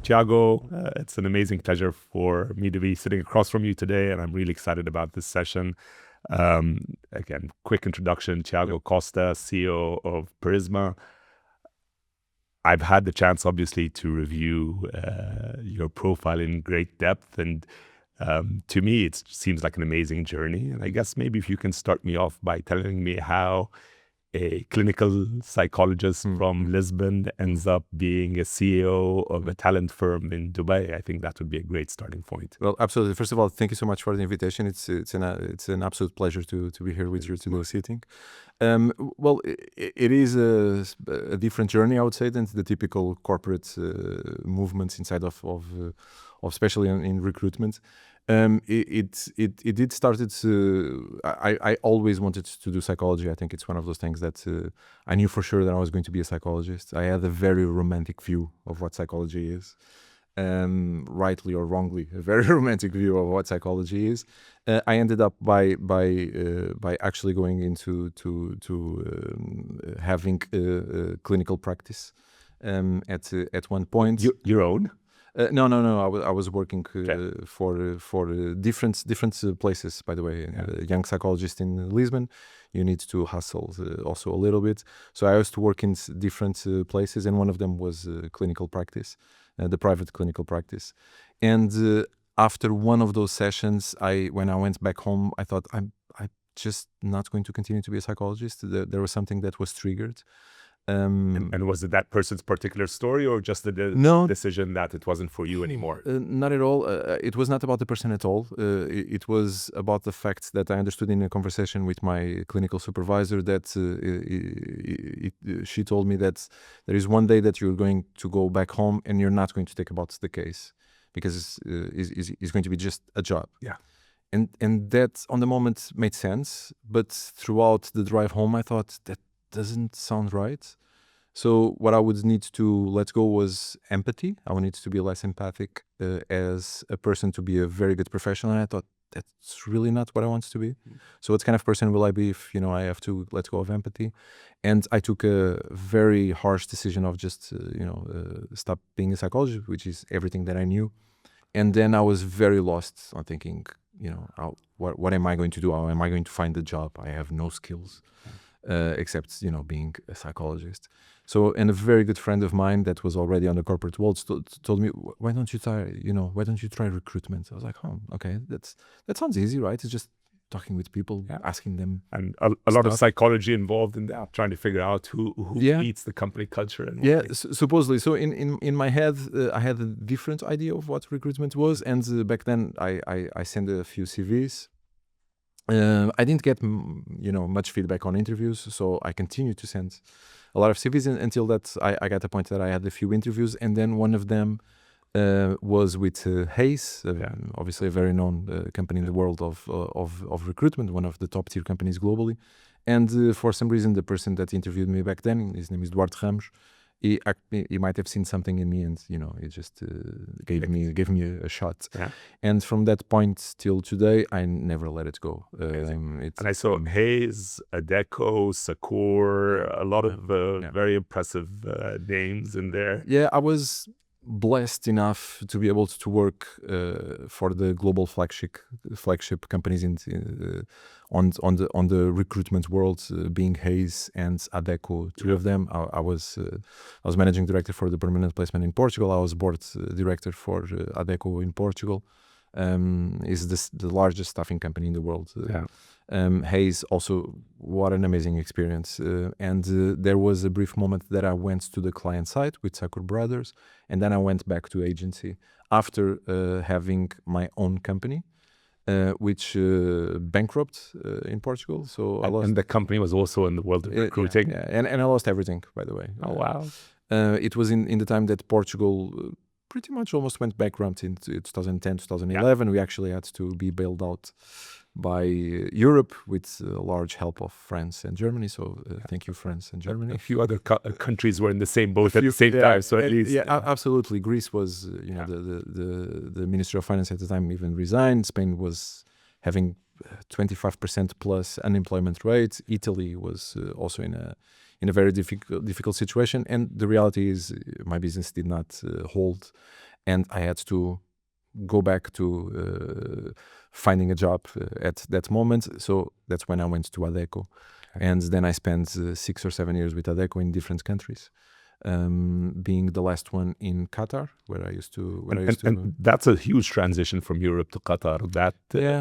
Tiago, it's an amazing pleasure for me to be sitting across from you today, and I'm really excited about this session. Again, quick introduction, Tiago Costa, CEO of Parisima. I've had the chance, obviously, to review your profile in great depth, and to me, it seems like an amazing journey. And I guess maybe if you can start me off by telling me how a clinical psychologist from Lisbon ends up being a CEO of a talent firm in Dubai. I think that would be a great starting point. Well, absolutely. First of all, thank you so much for the invitation. It's an absolute pleasure to be here with you today sitting. Well, it is a different journey, I would say, than the typical corporate movements inside of especially in recruitment. It did started to, I always wanted to do psychology. I think it's one of those things that I knew for sure that I was going to be a psychologist. I had a very romantic view of what psychology is, rightly or wrongly, a very romantic view of what psychology is. I ended up by actually going into having a clinical practice at one point. Your own? No. I was working for different places. By the way, a young psychologist in Lisbon. You need to hustle also a little bit. So I used to work in different places, and one of them was clinical practice, the private clinical practice. And after one of those sessions, when I went back home, I thought I'm just not going to continue to be a psychologist. There was something that was triggered. And was it that person's particular story, or just the decision that it wasn't for you anymore? Not at all. It was not about the person at all. It was about the fact that I understood in a conversation with my clinical supervisor that she told me that there is one day that you're going to go back home and you're not going to think about the case because it's going to be just a job. Yeah. And that on the moment made sense, but throughout the drive home, I thought that doesn't sound right. So what I would need to let go was empathy. I would need to be less empathic as a person to be a very good professional. And I thought that's really not what I want to be. So what kind of person will I be if I have to let go of empathy? And I took a very harsh decision of just stop being a psychologist, which is everything that I knew. And then I was very lost on thinking, what am I going to do? How am I going to find a job? I have no skills. Except being a psychologist. So, and a very good friend of mine that was already on the corporate world told me, why don't you try recruitment? I was like, okay, that sounds easy, right? It's just talking with people, asking them, and a lot of psychology involved in that, trying to figure out who eats the company culture. And supposedly. So in my head, I had a different idea of what recruitment was, and back then I sent a few CVs. I didn't get much feedback on interviews, so I continued to send a lot of CVs until that I got a point that I had a few interviews, and then one of them was with Hayes, obviously a very known company in the world of recruitment, one of the top tier companies globally. And for some reason, the person that interviewed me back then, his name is Eduardo Ramos. He might have seen something in me, and he just gave me a shot. Yeah. And from that point till today, I never let it go. And I saw Hayes, Deko, Sakor, a lot of very impressive names in there. Yeah, I was blessed enough to be able to work for the global flagship companies on the recruitment world, being Hayes and Deko, two of them. I was managing director for the permanent placement in Portugal. I was board director for Deko in Portugal. Is the largest staffing company in the world. Hayes also, what an amazing experience. And there was a brief moment that I went to the client side with Sakor Brothers, and then I went back to agency after having my own company, which bankrupt in Portugal. So I lost. And the company was also in the world of recruiting. And I lost everything, by the way. Oh, wow. It was in the time that Portugal pretty much almost went bankrupt in 2010, 2011. We actually had to be bailed out by Europe with large help of France and Germany. So thank you, France and Germany. A few other countries were in the same boat at the same time. So at least, absolutely. Greece was, the Ministry of Finance at the time even resigned. Spain was having 25% plus unemployment rate. Italy was also in a very difficult situation. And the reality is, my business did not hold. and I had to go back to finding a job at that moment. So that's when I went to Adeko. And then I spent 6 or 7 years with Adeko in different countries, being the last one in Qatar, where I used to. And that's a huge transition from Europe to Qatar.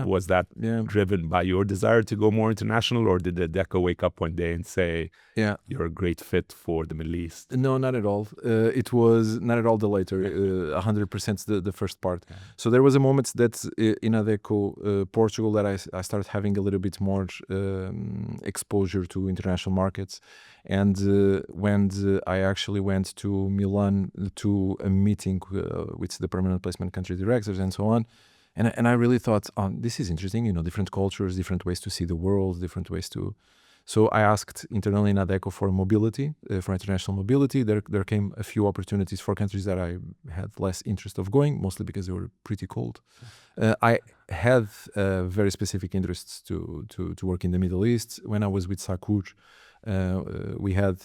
Was that driven by your desire to go more international, or did the Deko wake up one day and say, you're a great fit for the Middle East? No, not at all. It was not at all the later, 100% the first part. So there was a moment that in Adeko, Portugal, that I started having a little bit more exposure to international markets. And when I actually went to Milan to a meeting with the permanent placement country directors and so on, and I really thought, this is interesting, different cultures, different ways to see the world, different ways to... So I asked internally in Adeko for mobility, for international mobility. There came a few opportunities for countries that I had less interest of going, mostly because they were pretty cold. I had very specific interests to work in the Middle East. When I was with Sakur, we had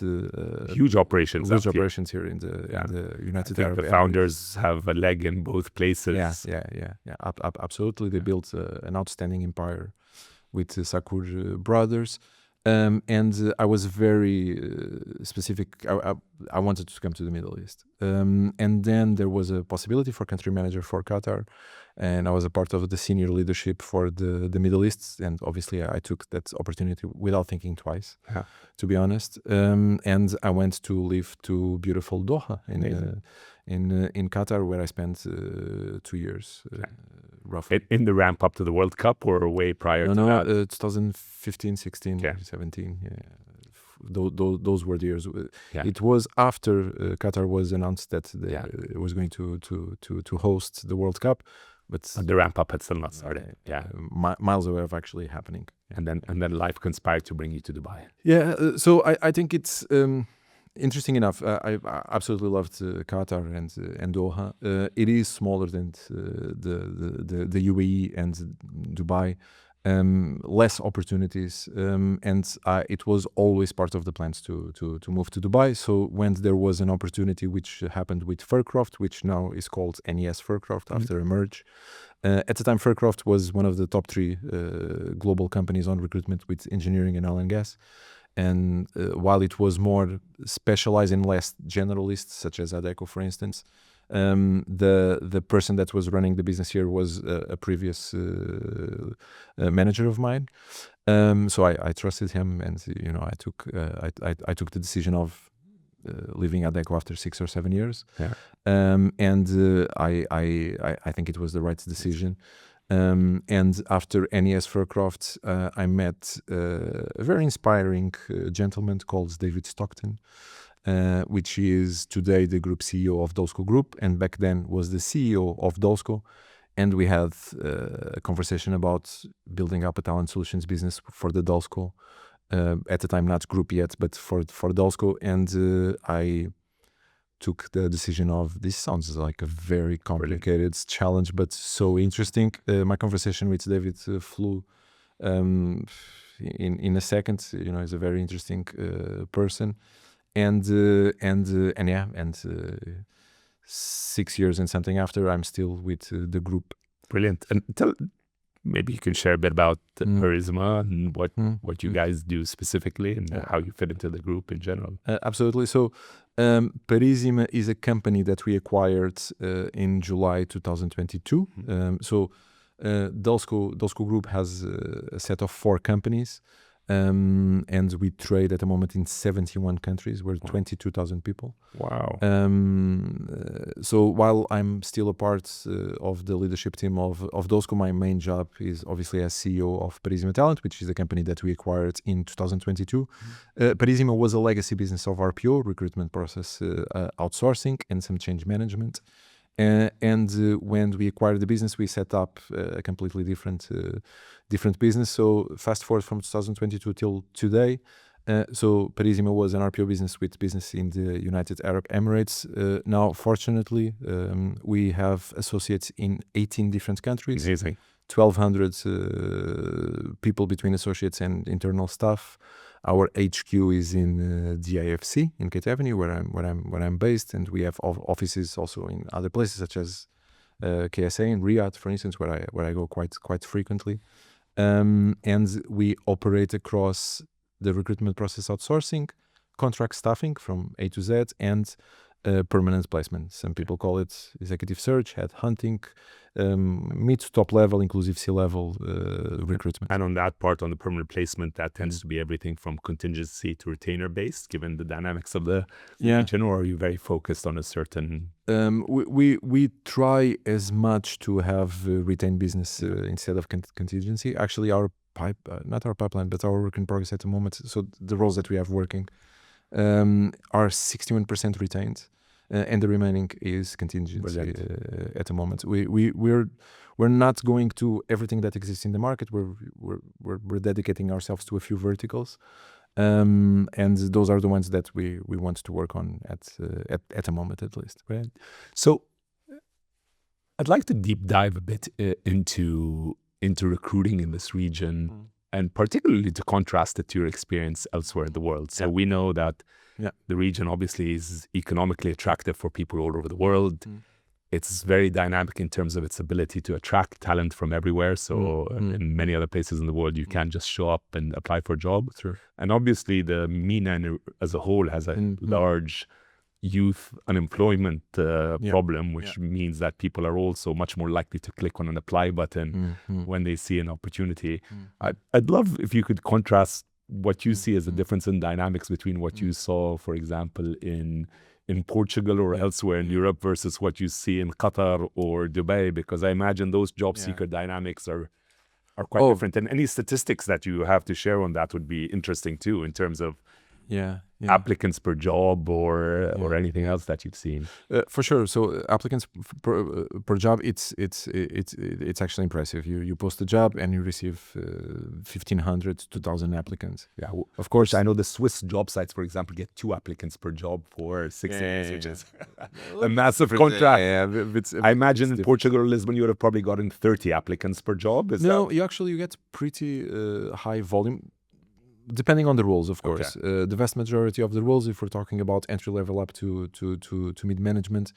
huge operations here in the United Arab Emirates. The founders have a leg in both places. Yeah. Absolutely. They built an outstanding empire with the Sakur brothers. And I was very specific. I wanted to come to the Middle East. And then there was a possibility for country manager for Qatar. And I was a part of the senior leadership for the Middle East. And obviously I took that opportunity without thinking twice, to be honest. And I went to live to beautiful Doha in Qatar, where I spent 2 years, roughly. In the ramp up to the World Cup, or way prior to that? 2015, 16, 17. Yeah. Those were the years. It was after Qatar was announced that it was going to host the World Cup, but the ramp up had still not started. Miles away of actually happening. And then life conspired to bring you to Dubai. So I think it's interesting enough. I absolutely loved Qatar and Doha. It is smaller than the UAE and Dubai. Less opportunities, and it was always part of the plans to move to Dubai. So when there was an opportunity, which happened with Furcroft, which now is called NES Furcroft after a merge. At the time, Furcroft was one of the top 3 global companies on recruitment with engineering and oil and gas. And while it was more specialized and less generalist, such as Adeko, for instance, the person that was running the business here was a previous manager of mine. So I trusted him, and I took the decision of leaving Adeko after 6 or 7 years. And I think it was the right decision. And after NES Furcroft, I met a very inspiring gentleman called David Stockton, which is today the group CEO of Deko Group, and back then was the CEO of Deko. And we had a conversation about building up a talent solutions business for the Deko. At the time, not group yet, but for Deko. And I took the decision of, this sounds like a very complicated challenge, but so interesting. My conversation with David flew in a second. He's a very interesting person. And 6 years and something after, I'm still with the group. Brilliant. And maybe you can share a bit about Parisima and what you guys do specifically, and how you fit into the group in general. Absolutely. So Parisima is a company that we acquired in July 2022. So Deko Group has a set of 4 companies. And we trade at the moment in 71 countries. We're 22,000 people. Wow. So while I'm still a part of the leadership team of Deko, my main job is obviously as CEO of Parisima Talent, which is a company that we acquired in 2022. Parisima was a legacy business of RPO, recruitment process outsourcing, and some change management. And when we acquired the business, we set up a completely different business. So fast forward from 2022 till today. So Parisima was an RPO business with business in the United Arab Emirates. Now, fortunately, we have associates in 18 different countries. Amazing. 1,200 people between associates and internal staff. Our HQ is in DIFC in Kate Avenue, where I'm based, and we have offices also in other places such as KSA in Riyadh, for instance, where I go quite frequently. And we operate across the recruitment process outsourcing, contract staffing from A to Z, and permanent placement. Some people call it executive search, headhunting, mid to top level, inclusive C-level recruitment. And on that part, on the permanent placement, that tends to be everything from contingency to retainer based, given the dynamics of the region, or are you very focused on a certain? We try as much to have retained business instead of contingency. Actually, our not our pipeline, but our work in progress at the moment. So the roles that we have working are 61% retained, and the remaining is contingency at the moment. We're not going to everything that exists in the market. We're dedicating ourselves to a few verticals, and those are the ones that we want to work on at the moment, at least. Right. So I'd like to deep dive a bit into recruiting in this region, and particularly to contrast it to your experience elsewhere in the world. So we know that the region obviously is economically attractive for people all over the world. It's very dynamic in terms of its ability to attract talent from everywhere. So in many other places in the world, you can't just show up and apply for a job. Sure. And obviously the MENA as a whole has a large youth unemployment problem, which means that people are also much more likely to click on an apply button when they see an opportunity. I'd love if you could contrast what you see as the difference in dynamics between what you saw, for example, in Portugal or elsewhere in Europe versus what you see in Qatar or Dubai, because I imagine those job seeker dynamics are quite different. And any statistics that you have to share on that would be interesting too, in terms of applicants per job or anything else that you've seen. For sure. So applicants per job, it's actually impressive. You post a job and you receive 1,500 to 2,000 applicants. Yeah, of course. I know the Swiss job sites, for example, get 2 applicants per job for 6 years, which is a massive contract. I imagine in Portugal or Lisbon, you would have probably gotten 30 applicants per job. You get pretty high volume. Depending on the roles, of course. The vast majority of the roles, if we're talking about entry level up to mid management,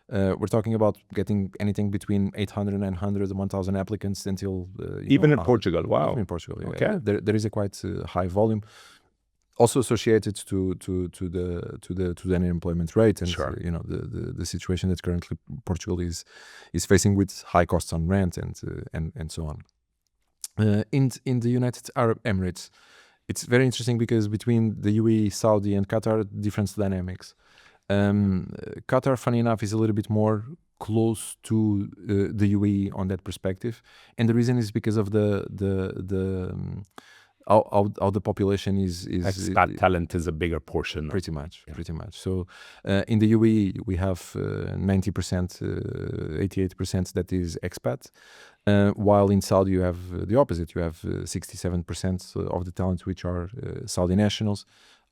we're talking about getting anything between 800, 900, 1,000 applicants until even in Portugal. Wow. Even in Portugal. There is a quite high volume, also associated to the unemployment rate, and the situation that currently Portugal is facing with high costs on rent and so on. In the United Arab Emirates, it's very interesting because between the UAE, Saudi, and Qatar, different dynamics. Qatar, funny enough, is a little bit more close to the UAE on that perspective, and the reason is because of how the population is expat talent is a bigger portion. Pretty much. So in the UAE, we have 90%, 88% that is expat. While in Saudi you have the opposite. You have 67% of the talent which are Saudi nationals.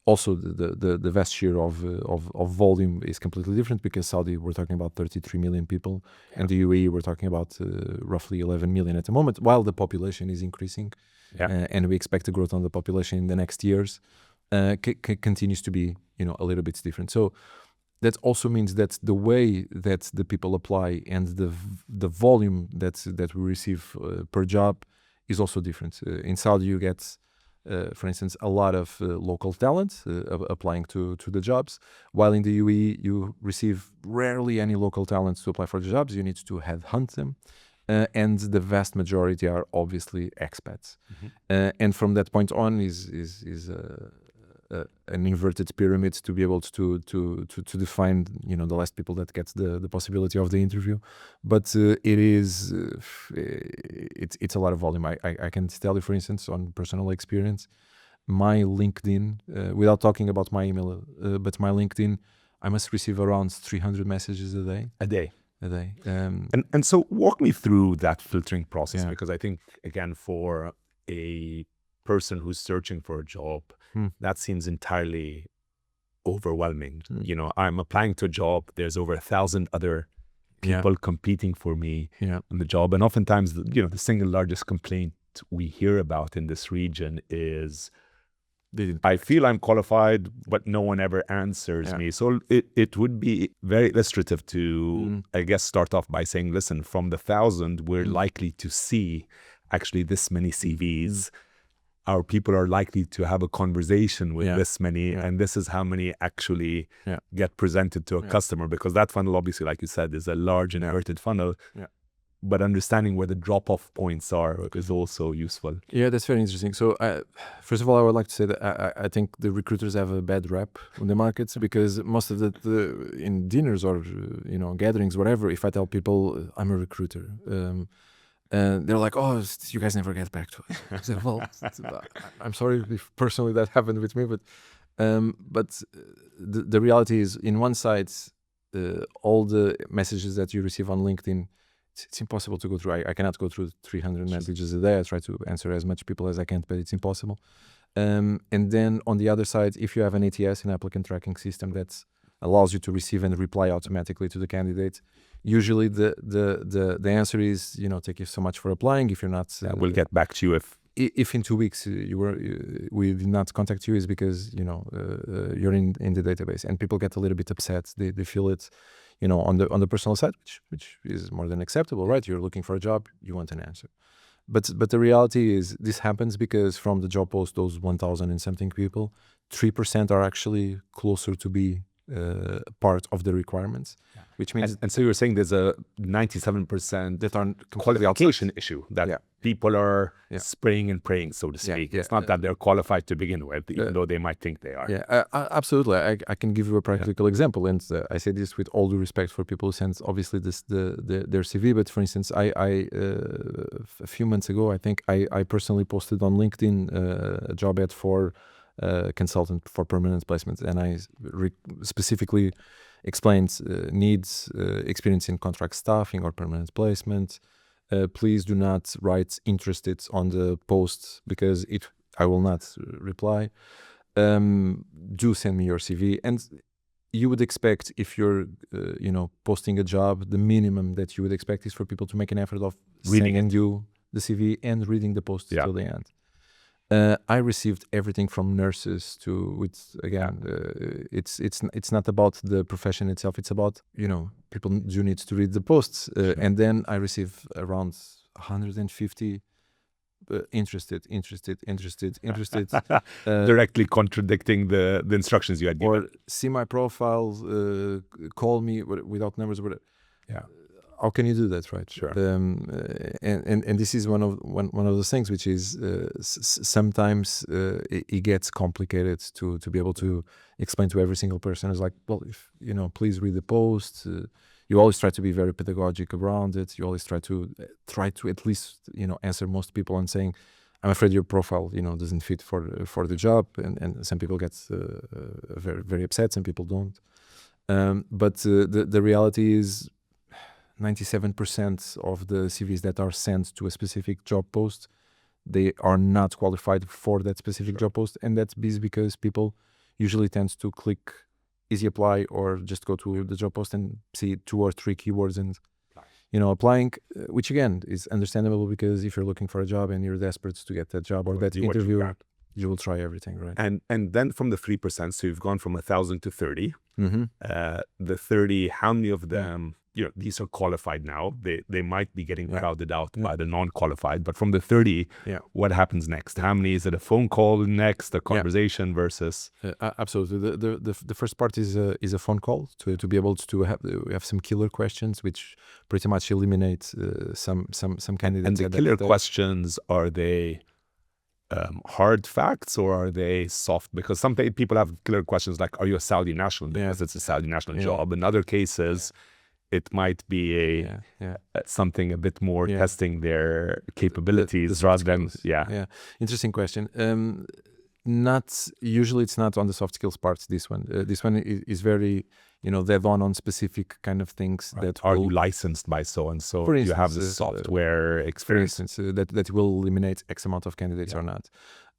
Also, the vast share of volume is completely different, because Saudi, we're talking about 33 million people, and the UAE, we're talking about roughly 11 million at the moment, while the population is increasing. And we expect the growth on the population in the next years continues to be a little bit different. So that also means that the way that the people apply and the volume that we receive per job is also different. In Saudi, you get, for instance, a lot of local talent applying to the jobs, while in the UAE, you receive rarely any local talent to apply for the jobs. You need to headhunt them. And the vast majority are obviously expats. And from that point on is an inverted pyramid to be able to define the last people that gets the possibility of the interview. But it's a lot of volume. I can tell you, for instance, on personal experience, my LinkedIn, without talking about my email, but my LinkedIn, I must receive around 300 messages a day. And so walk me through that filtering process, because I think, again, for a person who's searching for a job, that seems entirely overwhelming. I'm applying to a job, there's over 1,000 other people competing for me on the job, and oftentimes the single largest complaint we hear about in this region is They didn't. I feel I'm qualified, but no one ever answers me. So it would be very illustrative to, I guess, start off by saying, listen, from the 1,000, we're likely to see actually this many CVs. Our people are likely to have a conversation with this many, and this is how many actually get presented to a customer, because that funnel, obviously, like you said, is a large inverted funnel. But understanding where the drop-off points are is also useful. Yeah, that's very interesting. So, first of all, I would like to say that I think the recruiters have a bad rap on the markets, because most of the in dinners or gatherings, whatever, if I tell people I'm a recruiter, they're like, "Oh, you guys never get back to us." I say, well, I'm sorry if personally that happened with me, but the reality is, in one side, all the messages that you receive on LinkedIn, it's impossible to go through. I cannot go through 300 messages a day. I try to answer as much people as I can, but it's impossible. And then on the other side, if you have an ATS, an applicant tracking system that allows you to receive and reply automatically to the candidate, usually the answer is, thank you so much for applying. If you're not, we'll get back to you if in 2 weeks we did not contact you, is because you're in the database. And people get a little bit upset. They feel it, on the personal side, which is more than acceptable, right? You're looking for a job, you want an answer. But the reality is, this happens because from the job post, those 1,000 and something people, 3% are actually closer to be part of the requirements, which means... And so you're saying there's a 97% that are qualification issue, that people are spraying and praying, so to speak. It's not that they're qualified to begin with, even though they might think they are. Yeah, absolutely. I can give you a practical example, and I say this with all due respect for people who send, obviously, their CV, but for instance, a few months ago, I think I personally posted on LinkedIn a job ad for consultant for permanent placement, and I specifically explained needs, experience in contract staffing or permanent placement. Please do not write interested on the post, because I will not reply. Do send me your CV. And you would expect, if you're posting a job, the minimum that you would expect is for people to make an effort of sending you the CV and reading the post till the end. I received everything from nurses to, it's not about the profession itself. It's about, people do need to read the posts. And then I received around 150 interested. Directly contradicting the instructions you had given. Or see my profile, call me without numbers. How can you do that, right? Sure. And this is one of those things, which is sometimes it gets complicated to be able to explain to every single person. It's like, well, if please read the post. You always try to be very pedagogic around it. You always try to at least answer most people on saying, I'm afraid your profile doesn't fit for the job, and some people get very, very upset. Some people don't. But the reality is, 97% of the CVs that are sent to a specific job post, they are not qualified for that specific job post, and that's because people usually tend to click easy apply or just go to the job post and see 2 or 3 keywords and applying, which again is understandable, because if you're looking for a job and you're desperate to get that job or that interview, you will try everything, right? And then from the 3%, so you've gone from 1,000 to 30. The 30, how many of them, these are qualified now? They might be getting crowded out by the non-qualified. But from the 30, what happens next? How many? Is it a phone call next, a conversation versus? Absolutely. The first part is a phone call to be able to have some killer questions, which pretty much eliminate some candidates. And the killer questions, are they hard facts or are they soft? Because some people have killer questions like, are you a Saudi national? Because it's a Saudi national job. In other cases, it might be something a bit more testing their capabilities rather than Interesting question. Not usually, it's not on the soft skills parts. This one is very dead on specific kind of things. Right. That are you licensed by so and so? Do you have the software experience? For instance, that will eliminate X amount of candidates or not.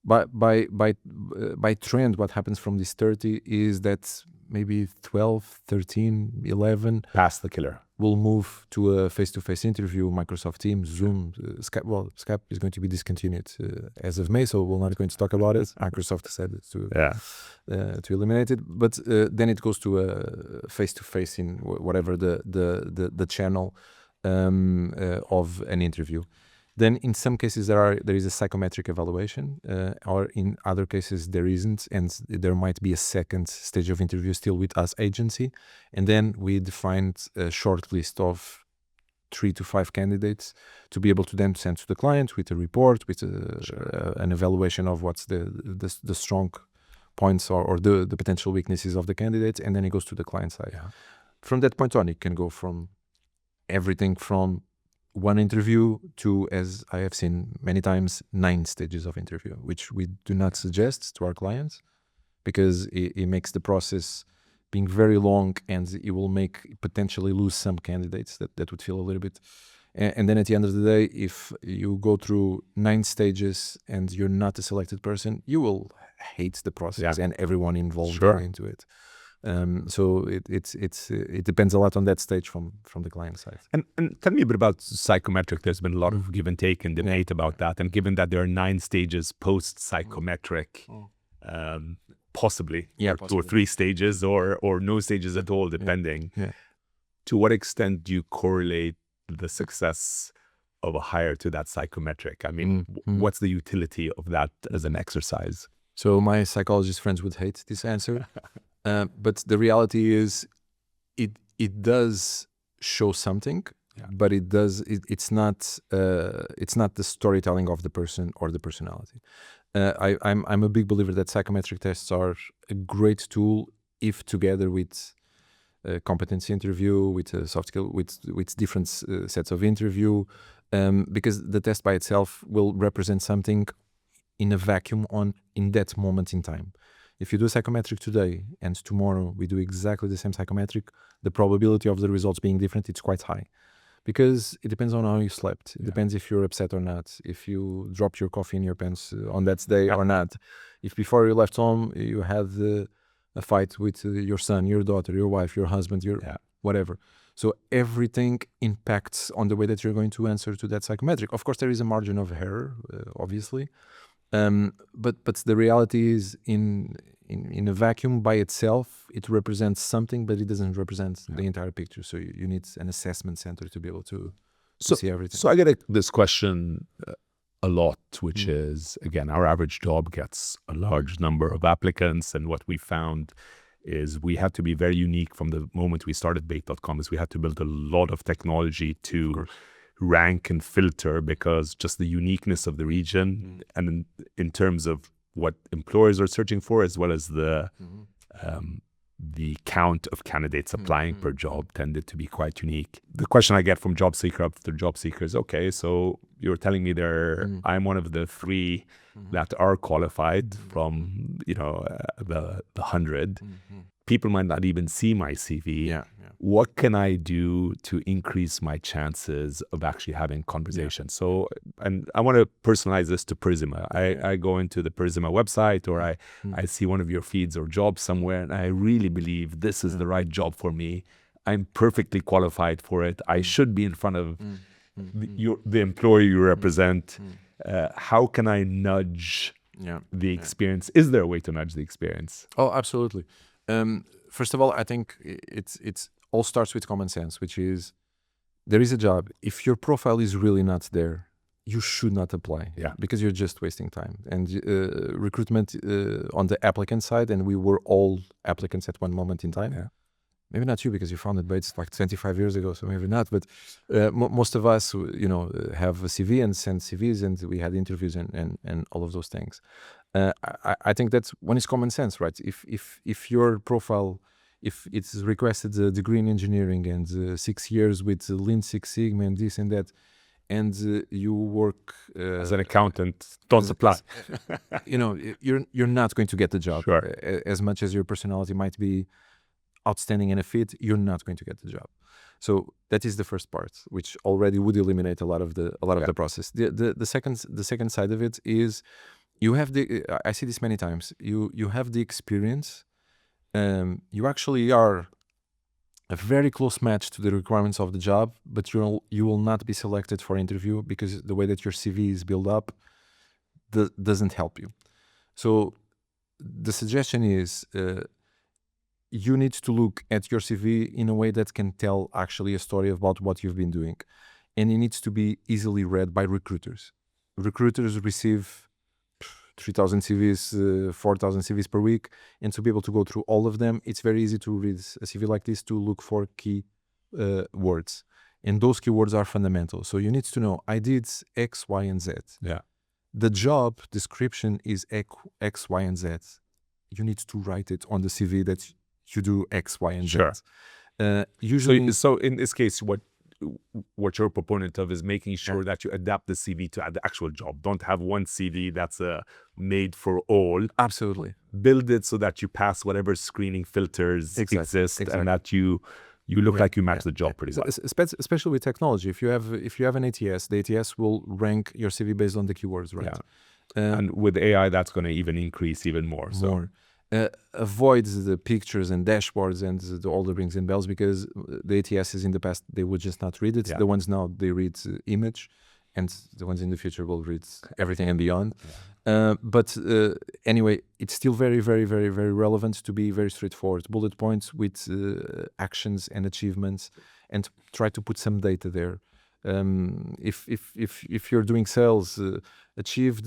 But by trend, what happens from this 30 is that maybe 12, 13, 11 pass the killer. will move to a face-to-face interview, Microsoft Teams, Zoom, Skype. Well, Skype is going to be discontinued as of May, so we're not going to talk about it. Microsoft said to eliminate it, but then it goes to a face-to-face in whatever the channel of an interview. Then in some cases there is a psychometric evaluation, or in other cases there isn't, and there might be a second stage of interview still with us agency, and then we defined a short list of 3 to 5 candidates to be able to then send to the client with a report, with an evaluation of what's the strong points or the potential weaknesses of the candidates, and then it goes to the client side. Yeah. From that point on, it can go from everything from one interview to, as I have seen many times, 9 stages of interview, which we do not suggest to our clients because it makes the process being very long, and it will make potentially lose some candidates that would feel a little bit. And then at the end of the day, if you go through 9 stages and you're not a selected person, you will hate the process and everyone involved into it. So it depends a lot on that stage from the client side. And tell me a bit about psychometric. There's been a lot of give and take and debate about that. And given that there are 9 stages post psychometric, possibly, or 3 stages or no stages at all, depending. To what extent do you correlate the success of a hire to that psychometric? I mean, what's the utility of that as an exercise? So my psychologist friends would hate this answer. But the reality is, it does show something, but it's not the storytelling of the person or the personality. I'm a big believer that psychometric tests are a great tool if together with a competency interview, with a soft skill, with different sets of interview, because the test by itself will represent something in a vacuum in that moment in time. If you do a psychometric today and tomorrow we do exactly the same psychometric, the probability of the results being different, it's quite high. Because it depends on how you slept. It depends if you're upset or not, if you dropped your coffee in your pants on that day or not. If before you left home you had a fight with your son, your daughter, your wife, your husband, your whatever. So everything impacts on the way that you're going to answer to that psychometric. Of course, there is a margin of error, obviously. But the reality is, in a vacuum by itself, it represents something, but it doesn't represent the entire picture. So you need an assessment center to be able to see everything. So I get this question a lot, which is, again, our average job gets a large number of applicants, and what we found is we had to be very unique from the moment we started Bayt.com. Is we had to build a lot of technology to rank and filter, because just the uniqueness of the region and in terms of what employers are searching for, as well as the count of candidates applying per job, tended to be quite unique. The question I get from job seeker after job seeker is, okay, so you're telling me I'm one of the 3 that are qualified from the 100. People might not even see my CV. What can I do to increase my chances of actually having conversations? So, and I want to personalize this to Parisima. I go into the Parisima website, or I see one of your feeds or jobs somewhere, and I really believe this is the right job for me. I'm perfectly qualified for it. I should be in front of the employer you represent. How can I nudge the experience? Is there a way to nudge the experience? Oh, absolutely. First of all, I think it's all starts with common sense, which is, there is a job. If your profile is really not there, you should not apply, because you're just wasting time. And recruitment on the applicant side, and we were all applicants at one moment in time. Maybe not you, because you founded Bayt like 25 years ago, so maybe not. But most of us, have a CV and send CVs, and we had interviews and all of those things. I think that's one is common sense, right? If your profile, if it's requested a degree in engineering and 6 years with Lean Six Sigma and this and that, and you work as an accountant, don't apply. You're not going to get the job. As much as your personality might be outstanding and a fit, you're not going to get the job. So that is the first part, which already would eliminate a lot of the process. The second side of it is, you have I see this many times. You have the experience. You actually are a very close match to the requirements of the job, but you will not be selected for interview because the way that your CV is built up doesn't help you. So the suggestion is you need to look at your CV in a way that can tell actually a story about what you've been doing. And it needs to be easily read by recruiters. Recruiters receive 3,000 CVs, 4,000 CVs per week. And to be able to go through all of them, it's very easy to read a CV like this to look for key words. And those keywords are fundamental. So you need to know, I did X, Y, and Z. Yeah. The job description is X, Y, and Z. You need to write it on the CV that you do X, Y, and Z. Sure. Usually, so in this case, what you're a proponent of is making sure that you adapt the CV to the actual job. Don't have one CV that's made for all. Absolutely. Build it so that you pass whatever screening filters exist, and that you look like you match the job pretty well. Especially with technology. If you have an ATS, the ATS will rank your CV based on the keywords, right? Yeah. And with AI, that's going to even increase even more. Avoid the pictures and dashboards and all the rings and bells, because the ATSs in the past, they would just not read it. The ones now, they read image, and the ones in the future will read everything and beyond. But anyway, it's still very, very, very, very relevant to be very straightforward. Bullet points with actions and achievements, and try to put some data there. If you're doing sales, achieved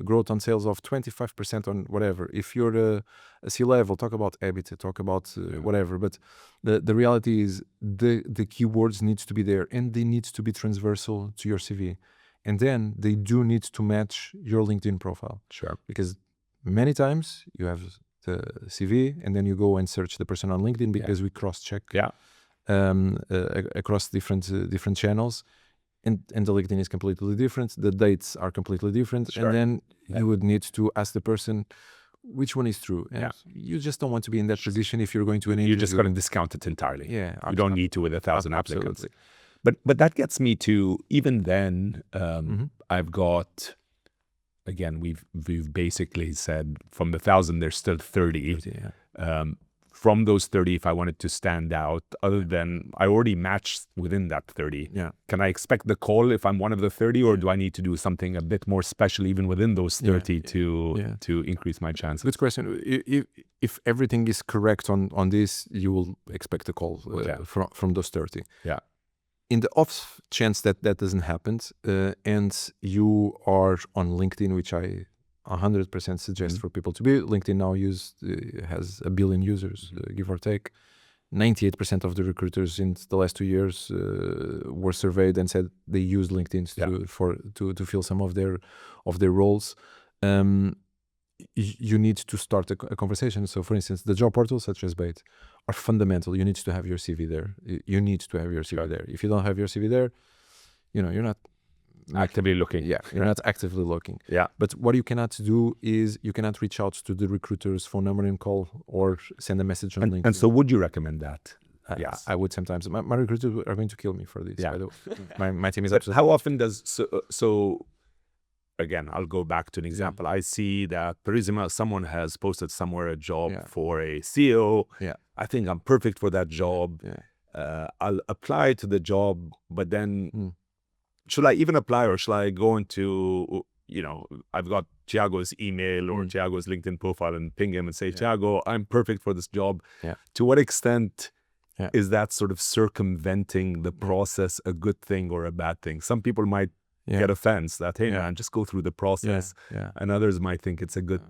growth on sales of 25% on whatever. If you're a C-level, talk about EBITDA, talk about whatever. But the reality is the keywords needs to be there, and they need to be transversal to your CV. And then they do need to match your LinkedIn profile. Sure. Because many times you have the CV and then you go and search the person on LinkedIn, because we cross-check across different channels. And the LinkedIn is completely different. The dates are completely different. Sure. And then you would need to ask the person, which one is true? And you just don't want to be in that position if you're going to an interview. You're just going to discount it entirely. Yeah. You don't need to with 1,000 applicants. But that gets me to, even then, I've got, again, we've basically said from the 1,000, there's still 30. From those 30, if I wanted to stand out, other than I already matched within that 30, can I expect the call if I'm one of the 30, or do I need to do something a bit more special even within those 30 to increase my chances? Good question. If everything is correct on this, you will expect a call from those 30. Yeah. In the off chance that doesn't happen, and you are on LinkedIn, which I 100% suggest for people to be. LinkedIn now has 1 billion users, give or take. 98% of the recruiters in the last 2 years were surveyed and said they used LinkedIn to fill some of their roles. You need to start a conversation. So, for instance, the job portals such as Bayt are fundamental. You need to have your CV there. You need to have your CV there. If you don't have your CV there, you're not actively looking. You're not actively looking. Yeah. But what you cannot do is you cannot reach out to the recruiter's phone number and call, or send a message on LinkedIn. And so would you recommend that? Yes. I would sometimes. My recruiters are going to kill me for this. By the way. My team is upset. How often does, so again, I'll go back to an example. I see that Parisima, someone has posted somewhere a job for a CEO. I think I'm perfect for that job. I'll apply to the job, but then should I even apply, or should I go into, I've got Tiago's email or Tiago's LinkedIn profile and ping him and say, Tiago, I'm perfect for this job. To what extent is that sort of circumventing the process a good thing or a bad thing? Some people might get offense that, hey man, just go through the process. And others might think it's a good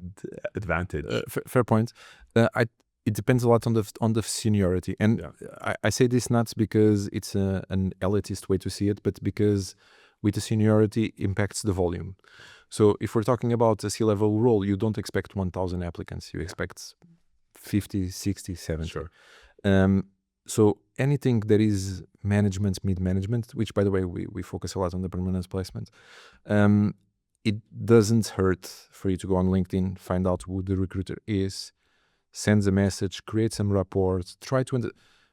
advantage. Fair point. It depends a lot on the seniority. And I say this not because it's an elitist way to see it, but because with the seniority impacts the volume. So if we're talking about a C-level role, you don't expect 1,000 applicants. You expect 50, 60, 70. Sure. So anything that is management, mid-management, which, by the way, we focus a lot on the permanent placement, it doesn't hurt for you to go on LinkedIn, find out who the recruiter is, sends a message, create some rapport,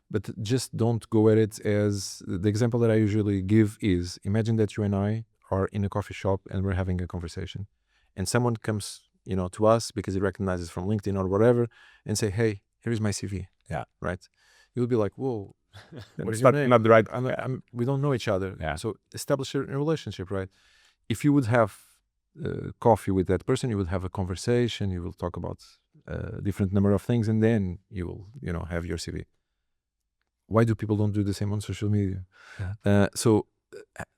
but just don't go at it as, the example that I usually give is, imagine that you and I are in a coffee shop and we're having a conversation, and someone comes, to us because he recognizes from LinkedIn or whatever, and say, hey, here's my CV. Yeah. Right. You'll be like, whoa, What is It's your name? not the right. We don't know each other. Yeah. So establish a relationship, right? If you would have coffee with that person, you would have a conversation. You will talk about different number of things, and then you will, have your CV. Why do people don't do the same on social media? Yeah. So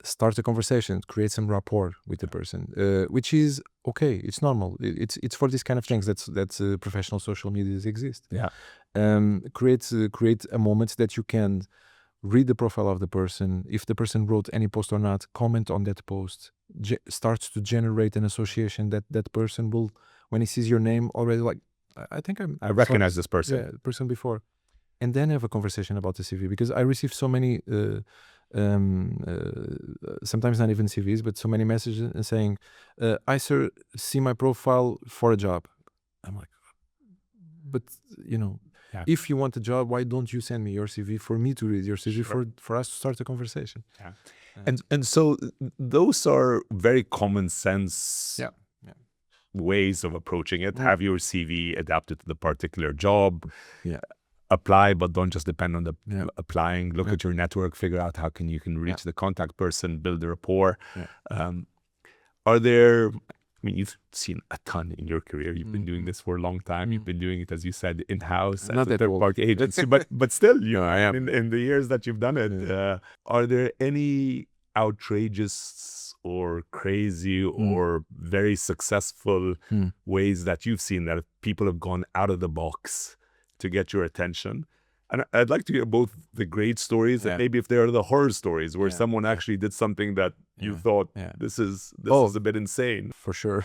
start a conversation, create some rapport with the person, which is okay. It's normal. It's for these kind of things that professional social medias exist. Yeah. Create a moment that you can read the profile of the person. If the person wrote any post or not, comment on that post. Starts to generate an association that person will, when he sees your name, already like, I think I recognize this person. Yeah, the person before. And then have a conversation about the CV, because I receive so many, sometimes not even CVs, but so many messages saying, I see my profile for a job. I'm like, but Yeah. if you want a job, why don't you send me your CV for me to read your CV, for us to start a conversation? Yeah. And so those are very common sense ways of approaching it. Have your CV adapted to the particular job. Yeah. Apply, but don't just depend on the applying. Look at your network, figure out how you can reach the contact person, build a rapport. Are there, you've seen a ton in your career. You've been doing this for a long time. You've been doing it, as you said, in-house, Not as a third-party agency, but still, I am. in the years that you've done it, are there any outrageous or crazy or very successful ways that you've seen that people have gone out of the box to get your attention? And I'd like to hear both the great stories and maybe if there are the horror stories where someone actually did something that you thought this is a bit insane. For sure.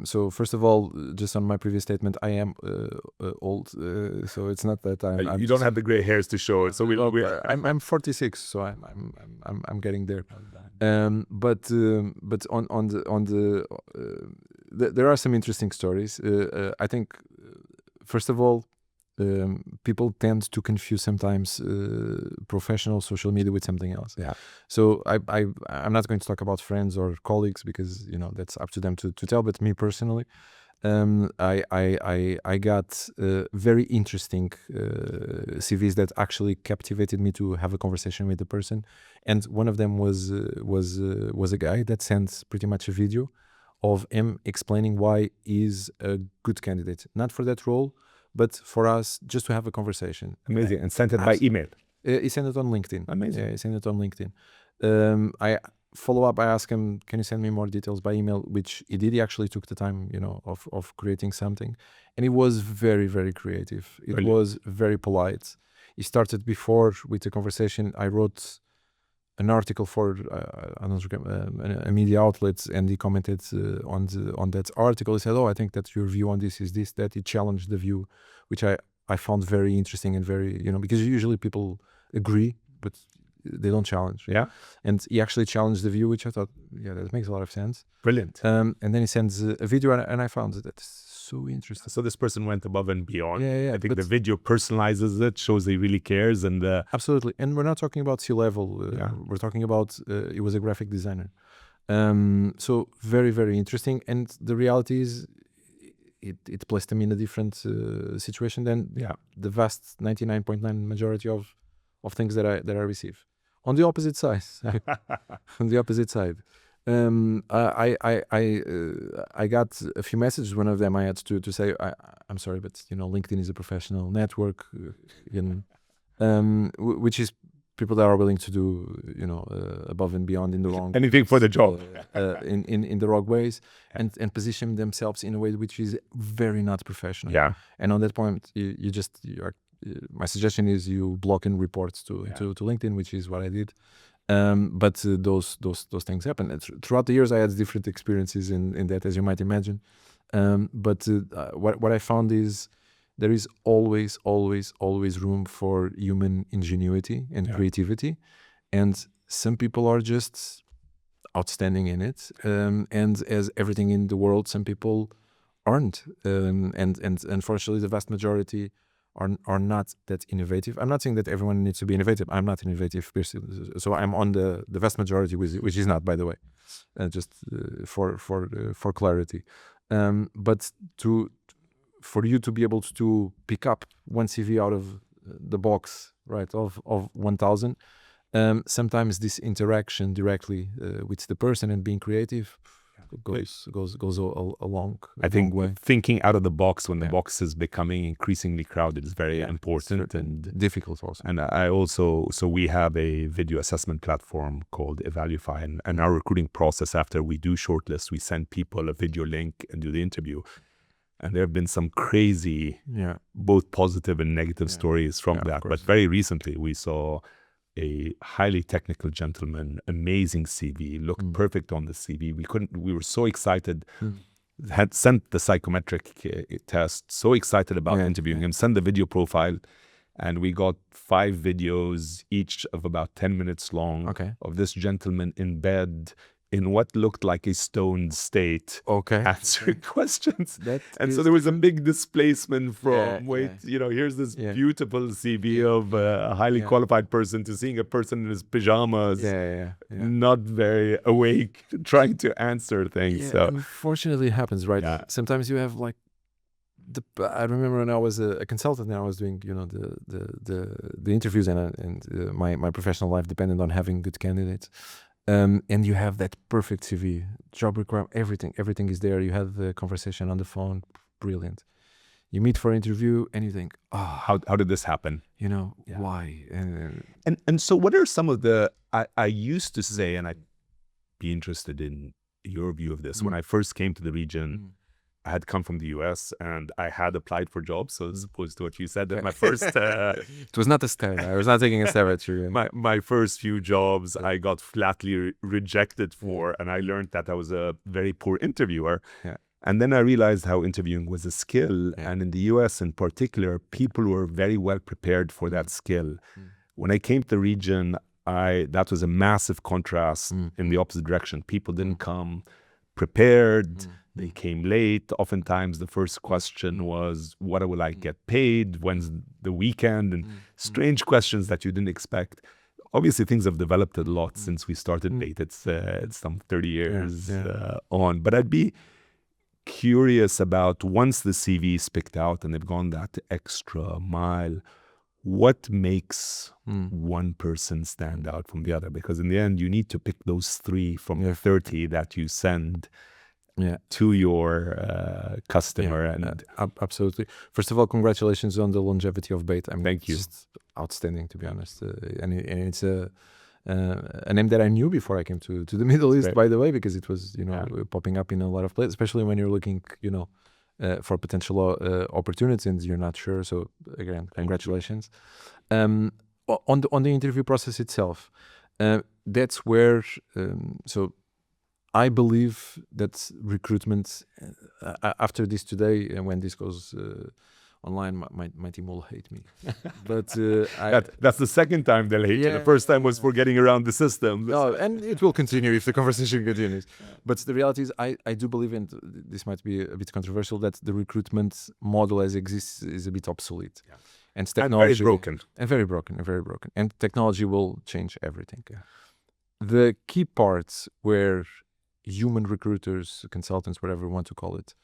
So first of all, just on my previous statement, I am old, so it's not that I'm you don't have the gray hairs to show it. So I'm 46, so I'm getting there. But there are some interesting stories. I think first of all, people tend to confuse sometimes professional social media with something else. Yeah. So I'm not going to talk about friends or colleagues, because that's up to them to tell. But me personally, I got very interesting CVs that actually captivated me to have a conversation with the person. And one of them was a guy that sent pretty much a video of him explaining why he's a good candidate, not for that role, but for us, just to have a conversation. Amazing. And sent it by email. He sent it on LinkedIn. Amazing. Yeah, he sent it on LinkedIn. I follow up. I asked him, can you send me more details by email? Which he did. He actually took the time, of creating something. And it was very, very creative. It was very polite. He started before with the conversation. I wrote an article for a media outlet, and he commented on that article. He said, I think that your view on this is this, that. He challenged the view, which I found very interesting and very, because usually people agree, but they don't challenge. Yeah. And he actually challenged the view, which I thought, that makes a lot of sense. Brilliant. And then he sends a video, and I found that's so interesting. So this person went above and beyond. Yeah. I think the video personalizes it, shows he really cares, and absolutely. And we're not talking about C-level. We're talking about he was a graphic designer. So very, very interesting. And the reality is, it placed them in a different situation than the vast 99.9 majority of things that I receive. On the opposite side, I got a few messages. One of them I had to say, I'm sorry, but LinkedIn is a professional network, which is people that are willing to do above and beyond in the wrong anything for the job, in the wrong ways, and position themselves in a way which is very not professional. Yeah. And on that point, my suggestion is you block and report to LinkedIn, which is what I did. But those things happen. And throughout the years, I had different experiences in that, as you might imagine. But what I found is there is always room for human ingenuity and creativity, and some people are just outstanding in it. And as everything in the world, some people aren't, and unfortunately, the vast majority are not that innovative. I'm not saying that everyone needs to be innovative. I'm not innovative person, so I'm on the vast majority, which is not, by the way, just for clarity. But for you to be able to pick up one CV out of the box, right, of 1,000. Sometimes this interaction directly with the person and being creative goes a long way. Thinking out of the box when the box is becoming increasingly crowded is very important and difficult also. And we have a video assessment platform called Evaluify, and our recruiting process, after we do shortlist, we send people a video link and do the interview. And there have been some crazy, both positive and negative stories from that. But very recently, we saw a highly technical gentleman, amazing CV, looked perfect on the CV. We were so excited, had sent the psychometric test, so excited about interviewing him, sent the video profile, and we got 5 videos, each of about 10 minutes long, of this gentleman in bed, in what looked like a stoned state, answering questions. So there was a big displacement from, here's this beautiful CV of a highly qualified person to seeing a person in his pajamas, not very awake, trying to answer things. So unfortunately it happens, right? Sometimes you have like, I remember when I was a consultant and I was doing, the interviews and my professional life depended on having good candidates. And you have that perfect CV, job requirement, everything is there. You have the conversation on the phone, brilliant. You meet for an interview and you think, how did this happen? Why? And so what are some of the, I used to say, and I'd be interested in your view of this. When I first came to the region, I had come from the US and I had applied for jobs. So as opposed to what you said, that my first... it was not a stab. I was not taking a stab at you. My first few jobs, I got flatly rejected for, and I learned that I was a very poor interviewer. And then I realized how interviewing was a skill. And in the US in particular, people were very well prepared for that skill. When I came to the region, that was a massive contrast in the opposite direction. People didn't come prepared. They came late. Oftentimes, the first question was, what will I get paid? When's the weekend? And strange questions that you didn't expect. Obviously, things have developed a lot since we started Bayt. It's some 30 years on. But I'd be curious about, once the CV is picked out and they've gone that extra mile, what makes one person stand out from the other? Because in the end, you need to pick those 3 from 30 that you send to your customer. And absolutely. First of all, congratulations on the longevity of Bayt. Thank you. Just outstanding, to be honest. And it's a name that I knew before I came to the Middle East, by the way, because it was popping up in a lot of places, especially when you're looking for potential opportunities and you're not sure. So again, congratulations. On the interview process itself, that's where I believe that recruitment, after this today, and when this goes online, my team will hate me. But that's the second time they'll hate you. The first time was for getting around the system. No, and it will continue if the conversation continues. But the reality is, I do believe, and this might be a bit controversial, that the recruitment model as it exists is a bit obsolete. And technology is broken. And very broken. And technology will change everything. The key parts where human recruiters, consultants, whatever you want to call it,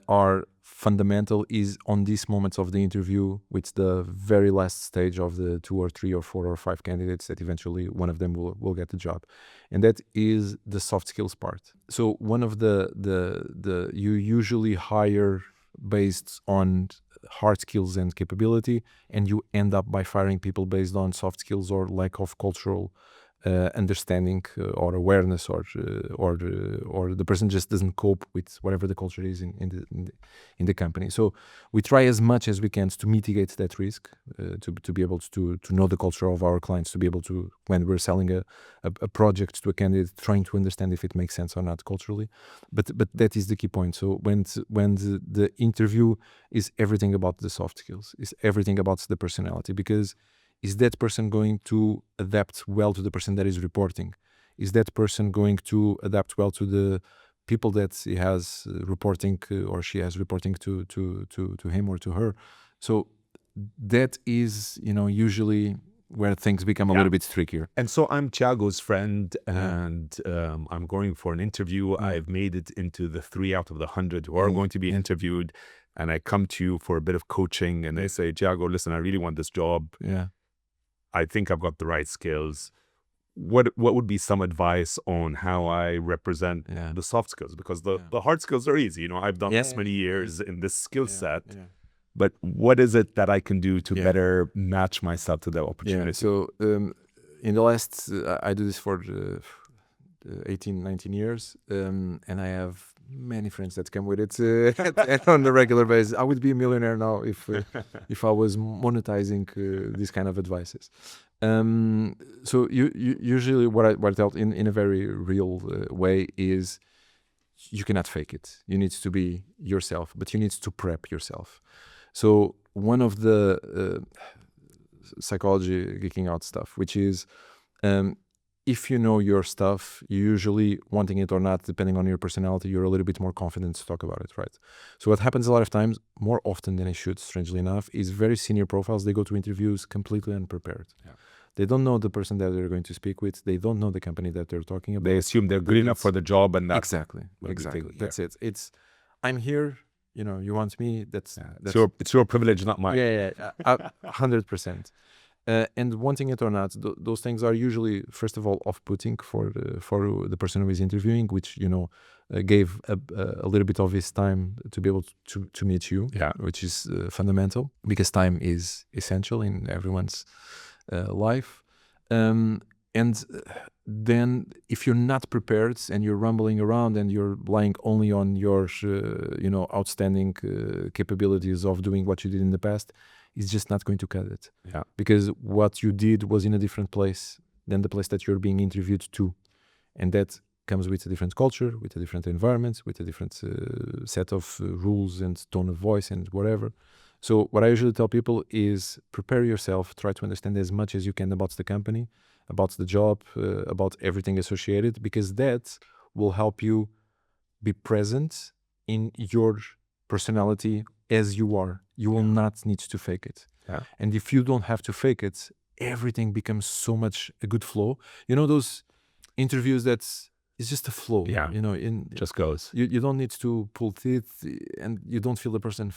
are fundamental is on these moments of the interview, with the very last stage of the 2 or 3 or 4 or 5 candidates that eventually one of them will get the job. And that is the soft skills part. So one of the you usually hire based on hard skills and capability, and you end up by firing people based on soft skills or lack of cultural understanding or awareness, or the person just doesn't cope with whatever the culture is in the company. So we try as much as we can to mitigate that risk, to be able to know the culture of our clients, to be able to, when we're selling a project to a candidate, trying to understand if it makes sense or not culturally. But that is the key point. So when the interview is everything about the soft skills, is everything about the personality, because is that person going to adapt well to the person that is reporting? Is that person going to adapt well to the people that he has reporting or she has reporting to him or to her? So that is, usually where things become a little bit trickier. And so I'm Tiago's friend, and I'm going for an interview. I've made it into the 3 out of the 100 who are going to be interviewed. And I come to you for a bit of coaching, and they say, Tiago, listen, I really want this job. I think I've got the right skills. What would be some advice on how I represent the soft skills? Because the hard skills are easy. I've done this many years in this skill set. But what is it that I can do to better match myself to the opportunity? So in the last, I do this for 18, 19 years, and I have many friends that come with it on a regular basis. I would be a millionaire now if I was monetizing these kind of advices. So usually what I tell in a very real way is you cannot fake it. You need to be yourself, but you need to prep yourself. So one of the psychology geeking out stuff, which is if you know your stuff, you usually, wanting it or not, depending on your personality, you're a little bit more confident to talk about it, right? So what happens a lot of times, more often than it should, strangely enough, is very senior profiles, they go to interviews completely unprepared. They don't know the person that they're going to speak with. They don't know the company that they're talking about. They assume they're good enough for the job, and that's exactly. That's it. It's I'm here. You want me. That's it's your privilege, not mine. 100%. And wanting it or not, those things are usually, first of all, off-putting for the person who is interviewing, which gave a little bit of his time to be able to meet you, which is fundamental, because time is essential in everyone's life. And then if you're not prepared and you're rumbling around and you're relying only on your outstanding capabilities of doing what you did in the past, it's just not going to cut it. Because what you did was in a different place than the place that you're being interviewed to, and that comes with a different culture, with a different environment, with a different set of rules and tone of voice and whatever. So what I usually tell people is prepare yourself, try to understand as much as you can about the company, about the job, about everything associated, because that will help you be present in your personality as you are. You will not need to fake it. And if you don't have to fake it, everything becomes so much a good flow. Those interviews it's just a flow. Just goes. You don't need to pull teeth, and you don't feel the person.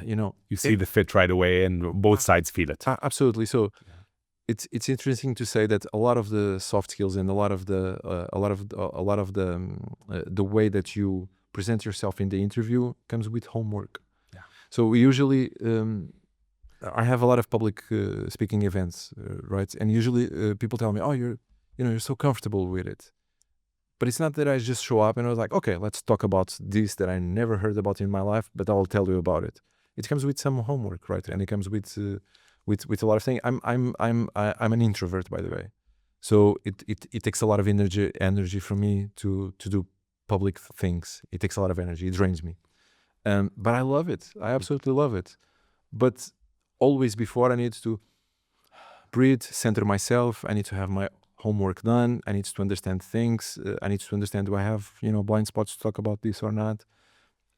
You see the fit right away, and both sides feel it. Absolutely. So it's interesting to say that a lot of the soft skills and a lot of the way that you present yourself in the interview comes with homework. So we usually, I have a lot of public speaking events, right? And usually people tell me, "Oh, you're so comfortable with it." But it's not that I just show up and I was like, "Okay, let's talk about this that I never heard about in my life, but I'll tell you about it." It comes with some homework, right? And it comes with a lot of things. I'm an introvert, by the way, so it takes a lot of energy from me to do public things. It takes a lot of energy. It drains me. But I love it. I absolutely love it. But always before, I need to breathe, center myself. I need to have my homework done. I need to understand things. I need to understand, do I have blind spots to talk about this or not?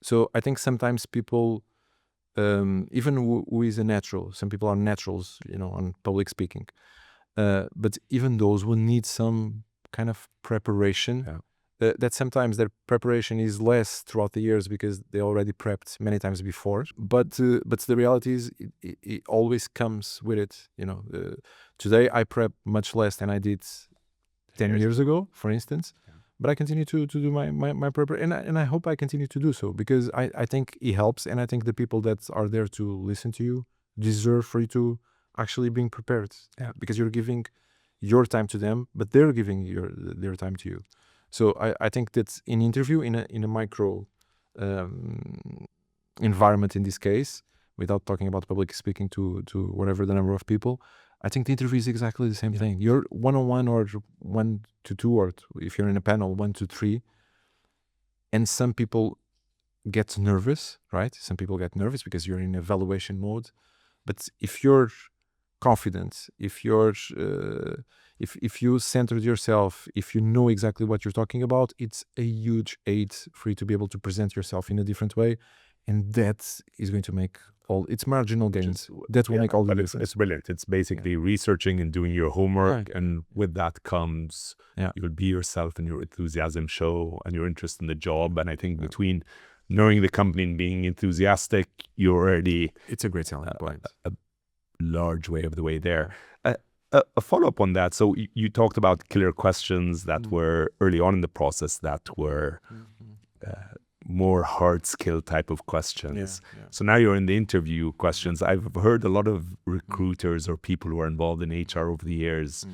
So I think sometimes people, even who is a natural, some people are naturals, on public speaking. But even those will need some kind of preparation. That sometimes their preparation is less throughout the years because they already prepped many times before. But the reality is it always comes with it. Today I prep much less than I did 10 years ago, for instance. But I continue to do my preparation, and I hope I continue to do so, because I think it helps, and I think the people that are there to listen to you deserve for you to actually being prepared. Because you're giving your time to them, but they're giving their time to you. So I think that in interview, in a micro environment in this case, without talking about public speaking to whatever the number of people, I think the interview is exactly the same thing. You're 1-on-1 or 1-to-2, or if you're in a panel, 1-to-3. And some people get nervous, right? Some people get nervous because you're in evaluation mode. But if you're confident, if you're if you centered yourself, if you know exactly what you're talking about, it's a huge aid for you to be able to present yourself in a different way And that is going to make it's marginal gains. That will make all the difference. It's brilliant. It's basically researching and doing your homework. And with that comes, you'll be yourself and your enthusiasm show and your interest in the job. And I think between knowing the company and being enthusiastic, you're already... It's a great selling point. A large way of the way there. A follow-up on that. So you talked about killer questions that were early on in the process that were more hard skill type of questions. So now you're in the interview questions. I've heard a lot of recruiters or people who are involved in HR over the years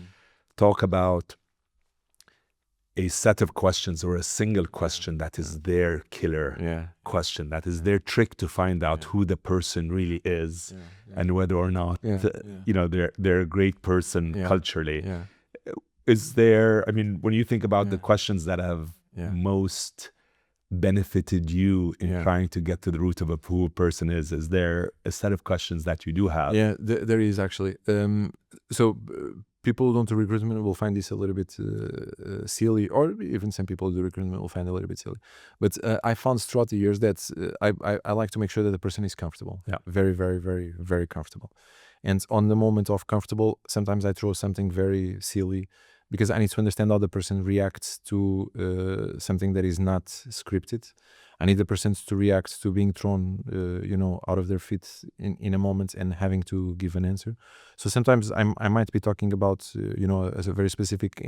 talk about a set of questions or a single question that is their killer question, that is their trick to find out who the person really is and whether or not they're a great person culturally. Is there, I mean, when you think about the questions that have most benefited you in trying to get to the root of who a person is there a set of questions that you do have? Yeah, there is actually. People who don't do recruitment will find this a little bit silly, or even some people who do recruitment will find it a little bit silly. But I found throughout the years that I like to make sure that the person is comfortable. Very, very, very, very comfortable. And on the moment of comfortable, sometimes I throw something very silly because I need to understand how the person reacts to something that is not scripted. I need the person to react to being thrown, out of their feet in a moment and having to give an answer. So sometimes I might be talking about, as a very specific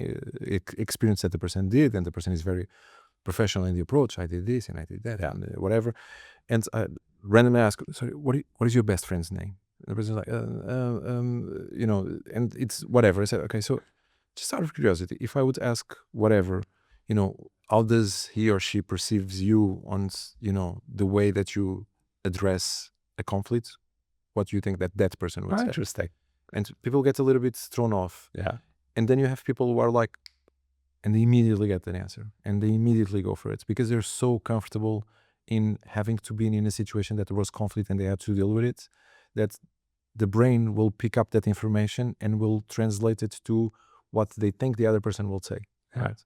experience that the person did, and the person is very professional in the approach. I did this and I did that and whatever. And I randomly ask, sorry, what is your best friend's name? And the person's like, and it's whatever. I said, okay, so just out of curiosity, if I would ask whatever, how does he or she perceives you on, the way that you address a conflict? What do you think that person would say? Interesting. And people get a little bit thrown off. And then you have people who are like, and they immediately get an answer and they immediately go for it because they're so comfortable in having to be in a situation that there was conflict and they had to deal with it, that the brain will pick up that information and will translate it to what they think the other person will say. Right.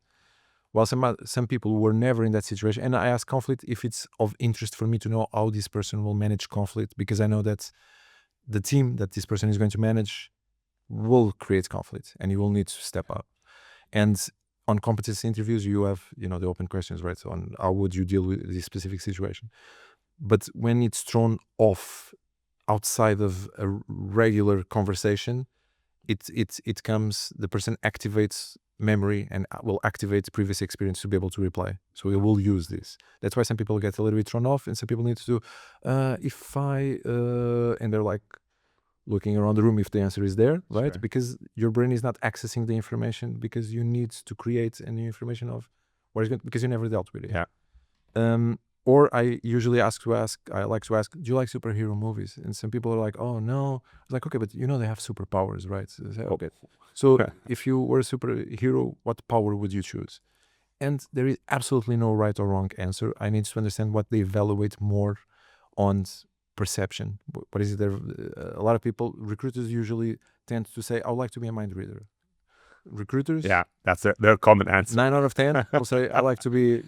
While some people who were never in that situation, and I ask conflict if it's of interest for me to know how this person will manage conflict, because I know that the team that this person is going to manage will create conflict and you will need to step up. And on competency interviews, you have, the open questions, right? So on how would you deal with this specific situation? But when it's thrown off outside of a regular conversation, it comes, the person activates memory and will activate previous experience to be able to reply. So we will use this. That's why some people get a little bit thrown off and some people need to do, and they're like looking around the room if the answer is there, right? Sure. Because your brain is not accessing the information because you need to create a new information of what is going, because you never dealt with it. Or I usually like to ask, do you like superhero movies? And some people are like, oh no. I was like, okay, but they have superpowers, right? So I say, okay. So if you were a superhero, what power would you choose? And there is absolutely no right or wrong answer. I need to understand what they evaluate more on perception. What is it there? A lot of people, recruiters usually tend to say, I would like to be a mind reader. Recruiters, that's their common answer. 9 out of 10 will say, I like to be,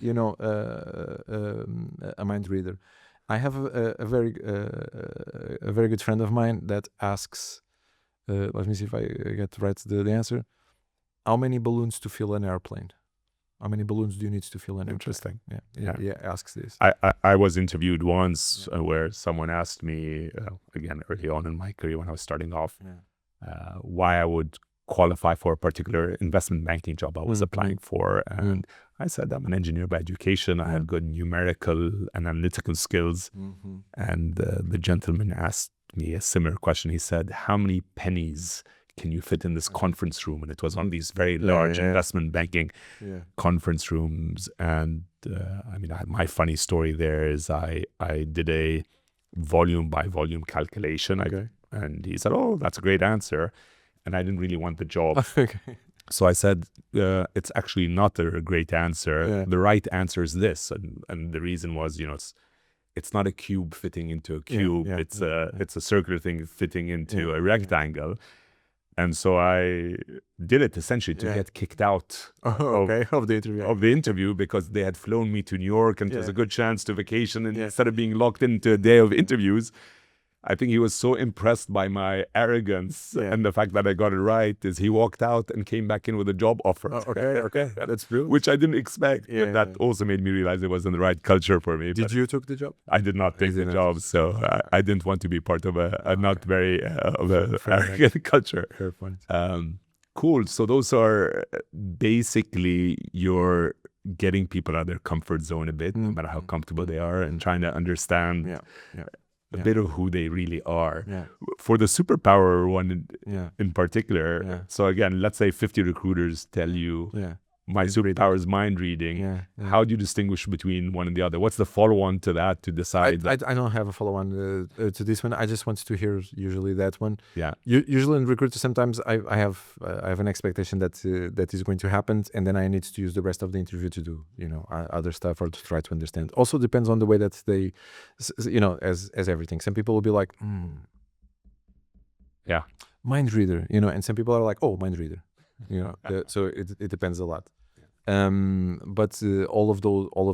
a mind reader. I have a very good friend of mine that asks, let me see if I get right the answer. How many balloons to fill an airplane? How many balloons do you need to fill an airplane? Interesting. Yeah, asks this. I was interviewed once where someone asked me, again, early on in my career when I was starting off, why I would qualify for a particular investment banking job I was applying for. And I said, I'm an engineer by education. I have good numerical and analytical skills. And the gentleman asked me a similar question. He said, how many pennies can you fit in this conference room? And it was one of these very large investment banking conference rooms. And my funny story there is I did a volume by volume calculation. And he said, oh, that's a great answer. And I didn't really want the job. So I said, it's actually not a great answer. The right answer is this. And the reason was, it's not a cube fitting into a cube. It's a circular thing fitting into a rectangle. And so I did it essentially to get kicked out of the interview. of the interview because they had flown me to New York and it was a good chance to vacation. And instead of being locked into a day of interviews, I think he was so impressed by my arrogance and the fact that I got it right is he walked out and came back in with a job offer. Okay, that's true. Which I didn't expect. But that also made me realize it wasn't the right culture for me. Did you took the job? I did not take the job, so I didn't want to be part of a not very of a arrogant culture. Fair point. Cool. So those are basically your getting people out of their comfort zone a bit, no matter how comfortable they are, and trying to understand a bit of who they really are. For the superpower one in particular, so again, let's say 50 recruiters tell you, my superpower is mind reading. How do you distinguish between one and the other? What's the follow-on to that to decide? I don't have a follow-on to this one. I just wanted to hear usually that one. Yeah. Usually in recruiter, sometimes I have an expectation that that is going to happen, and then I need to use the rest of the interview to do other stuff or to try to understand. Also depends on the way that they, as everything. Some people will be like, mind reader, and some people are like, oh, mind reader, so it depends a lot. But all of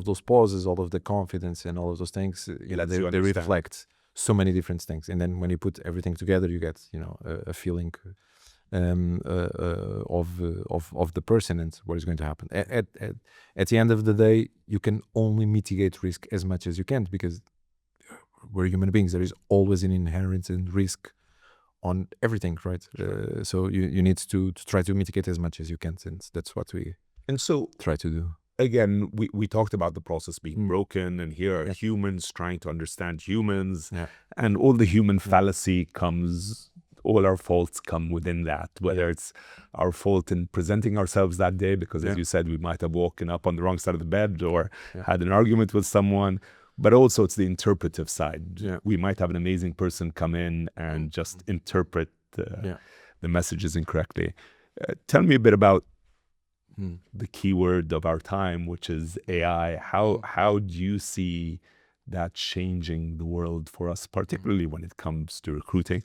those pauses, all of the confidence and all of those things, they reflect so many different things. And then when you put everything together, you get, a feeling of the person and what is going to happen. At the end of the day, you can only mitigate risk as much as you can, because we're human beings. There is always an inherent risk on everything, right? So you need to try to mitigate as much as you can, and that's what we try to do. Again, we talked about the process being broken, and here are humans trying to understand humans, and all the human fallacy comes, all our faults come within that, whether it's our fault in presenting ourselves that day, because as you said, we might have woken up on the wrong side of the bed or had an argument with someone, but also it's the interpretive side. We might have an amazing person come in and just interpret the messages incorrectly. Tell me a bit about the keyword of our time, which is AI. How do you see that changing the world for us, particularly when it comes to recruiting?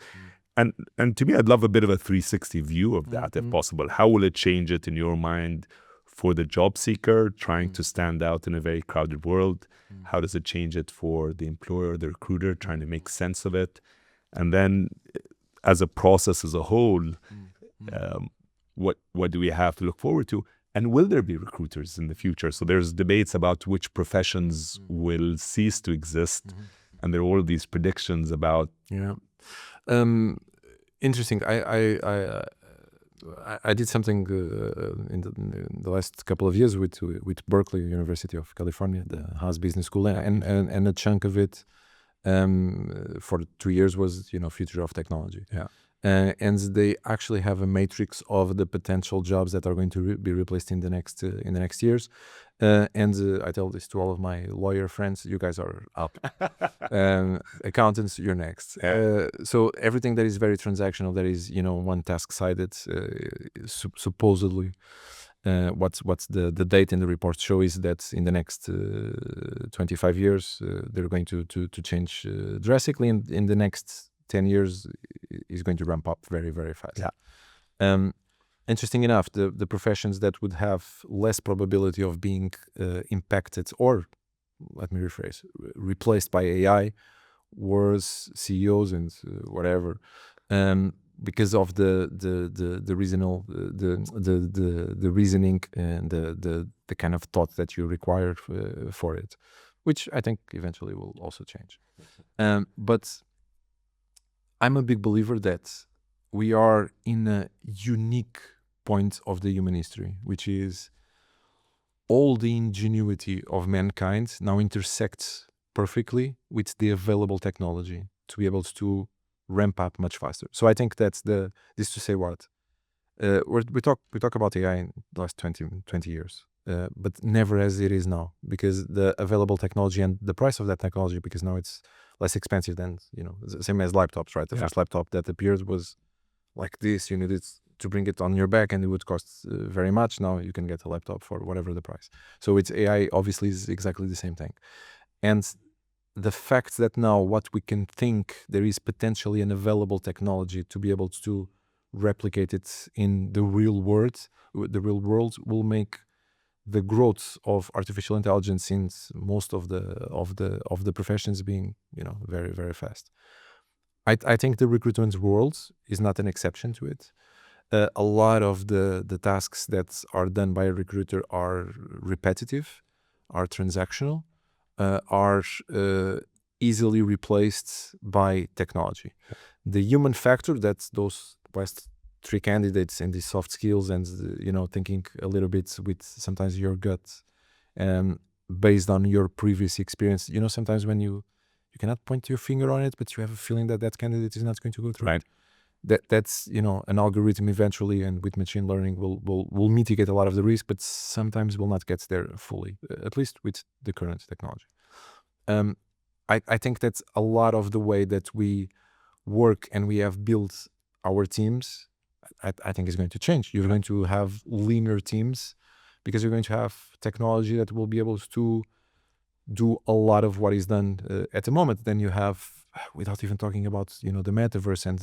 And to me, I'd love a bit of a 360 view of that, if possible. How will it change it in your mind for the job seeker trying to stand out in a very crowded world? How does it change it for the employer, the recruiter trying to make sense of it? And then as a process as a whole, what do we have to look forward to? And will there be recruiters in the future? So there's debates about which professions will cease to exist. And there are all of these predictions about... Interesting. I did something in the last couple of years with Berkeley, University of California, the Haas Business School, and a chunk of it for 2 years was future of technology. And they actually have a matrix of the potential jobs that are going to be replaced in the next years. And I tell this to all of my lawyer friends: you guys are up. Accountants, you're next. So everything that is very transactional, that is one task sided, supposedly. What's the date in the report show is that in the next 25 years they're going to change drastically, and in the next 10 years is going to ramp up very, very fast. Interesting enough, the professions that would have less probability of being impacted, or let me rephrase, replaced by AI, was CEOs and whatever, because of the reasoning and the kind of thought that you require for it, which I think eventually will also change. But I'm a big believer that we are in a unique point of the human history, which is all the ingenuity of mankind now intersects perfectly with the available technology to be able to ramp up much faster. So I think that's this to say what? We talk about AI in the last 20 years, but never as it is now, because the available technology and the price of that technology, because now it's less expensive than, same as laptops, right? The first laptop that appeared was like this. You needed to bring it on your back and it would cost very much. Now you can get a laptop for whatever the price. So it's AI obviously is exactly the same thing. And the fact that now what we can think, there is potentially an available technology to be able to replicate it in the real world, will make the growth of artificial intelligence in most of the professions being, very, very fast. I think the recruitment world is not an exception to it. A lot of the tasks that are done by a recruiter are repetitive, are transactional, are easily replaced by technology. The human factor, that's those last three candidates and the soft skills and thinking a little bit with sometimes your gut, based on your previous experience. Sometimes when you cannot point your finger on it, but you have a feeling that candidate is not going to go through. Right. That's an algorithm eventually, and with machine learning will mitigate a lot of the risk, but sometimes will not get there fully, at least with the current technology. I think that's a lot of the way that we work and we have built our teams. I think is going to change. You're going to have leaner teams because you're going to have technology that will be able to do a lot of what is done at the moment. Then you have, without even talking about the metaverse and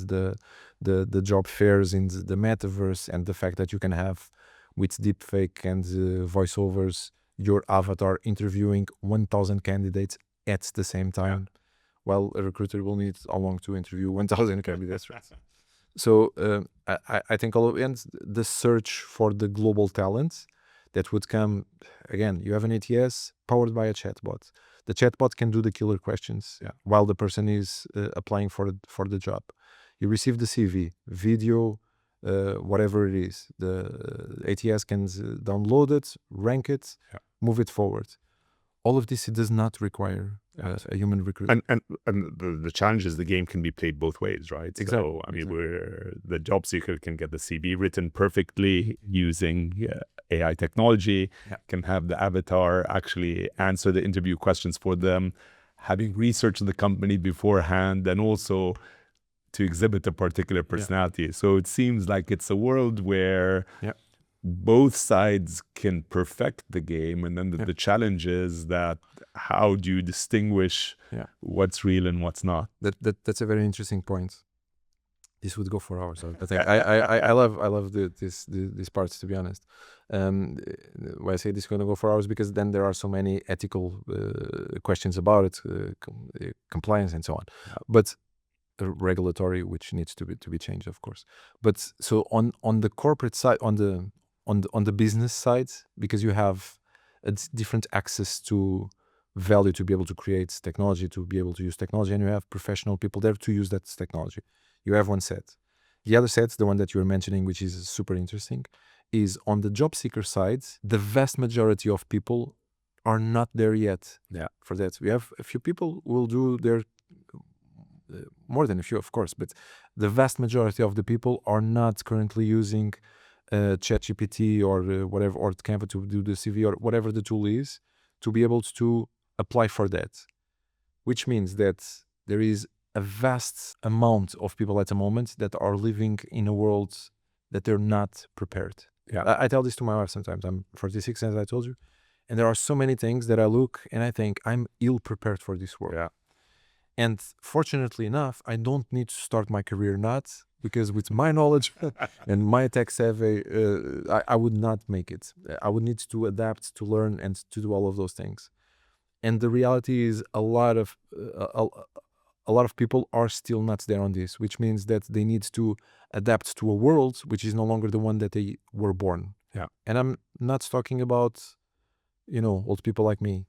the job fairs in the metaverse, and the fact that you can have with deepfake and voiceovers your avatar interviewing 1,000 candidates at the same time. Well, a recruiter will need how long to interview 1,000 candidates. So I think and the search for the global talent that would come, again, you have an ATS powered by a chatbot. The chatbot can do the killer questions while the person is applying for the job. You receive the CV, video, whatever it is. The ATS can download it, rank it, move it forward. All of this, it does not require a human recruiter. And the challenge is the game can be played both ways, right? Exactly. So, I mean, where the job seeker can get the CV written perfectly using AI technology, can have the avatar actually answer the interview questions for them, having researched the company beforehand, and also to exhibit a particular personality. So it seems like it's a world where both sides can perfect the game, and then the challenge is that how do you distinguish what's real and what's not? That's a very interesting point. This would go for hours. I love these parts, to be honest. Why I say this is going to go for hours, because then there are so many ethical questions about it, compliance and so on. But regulatory, which needs to be changed, of course. But so on the corporate side, on the business side, because you have a different access to value to be able to create technology, to be able to use technology, and you have professional people there to use that technology. You have one set. The other set, the one that you were mentioning, which is super interesting, is on the job seeker side. The vast majority of people are not there yet. For that, we have a few people who will do their more than a few, of course, but the vast majority of the people are not currently using ChatGPT or whatever, or Canva to do the CV or whatever the tool is, to be able to apply for that. Which means that there is a vast amount of people at the moment that are living in a world that they're not prepared. I tell this to my wife sometimes. I'm 46, as I told you, and there are so many things that I look and I think I'm ill prepared for this world. And fortunately enough, I don't need to start my career not, because with my knowledge and my tech savvy, I would not make it. I would need to adapt, to learn, and to do all of those things. And the reality is a lot of people are still not there on this, which means that they need to adapt to a world which is no longer the one that they were born. And I'm not talking about, old people like me.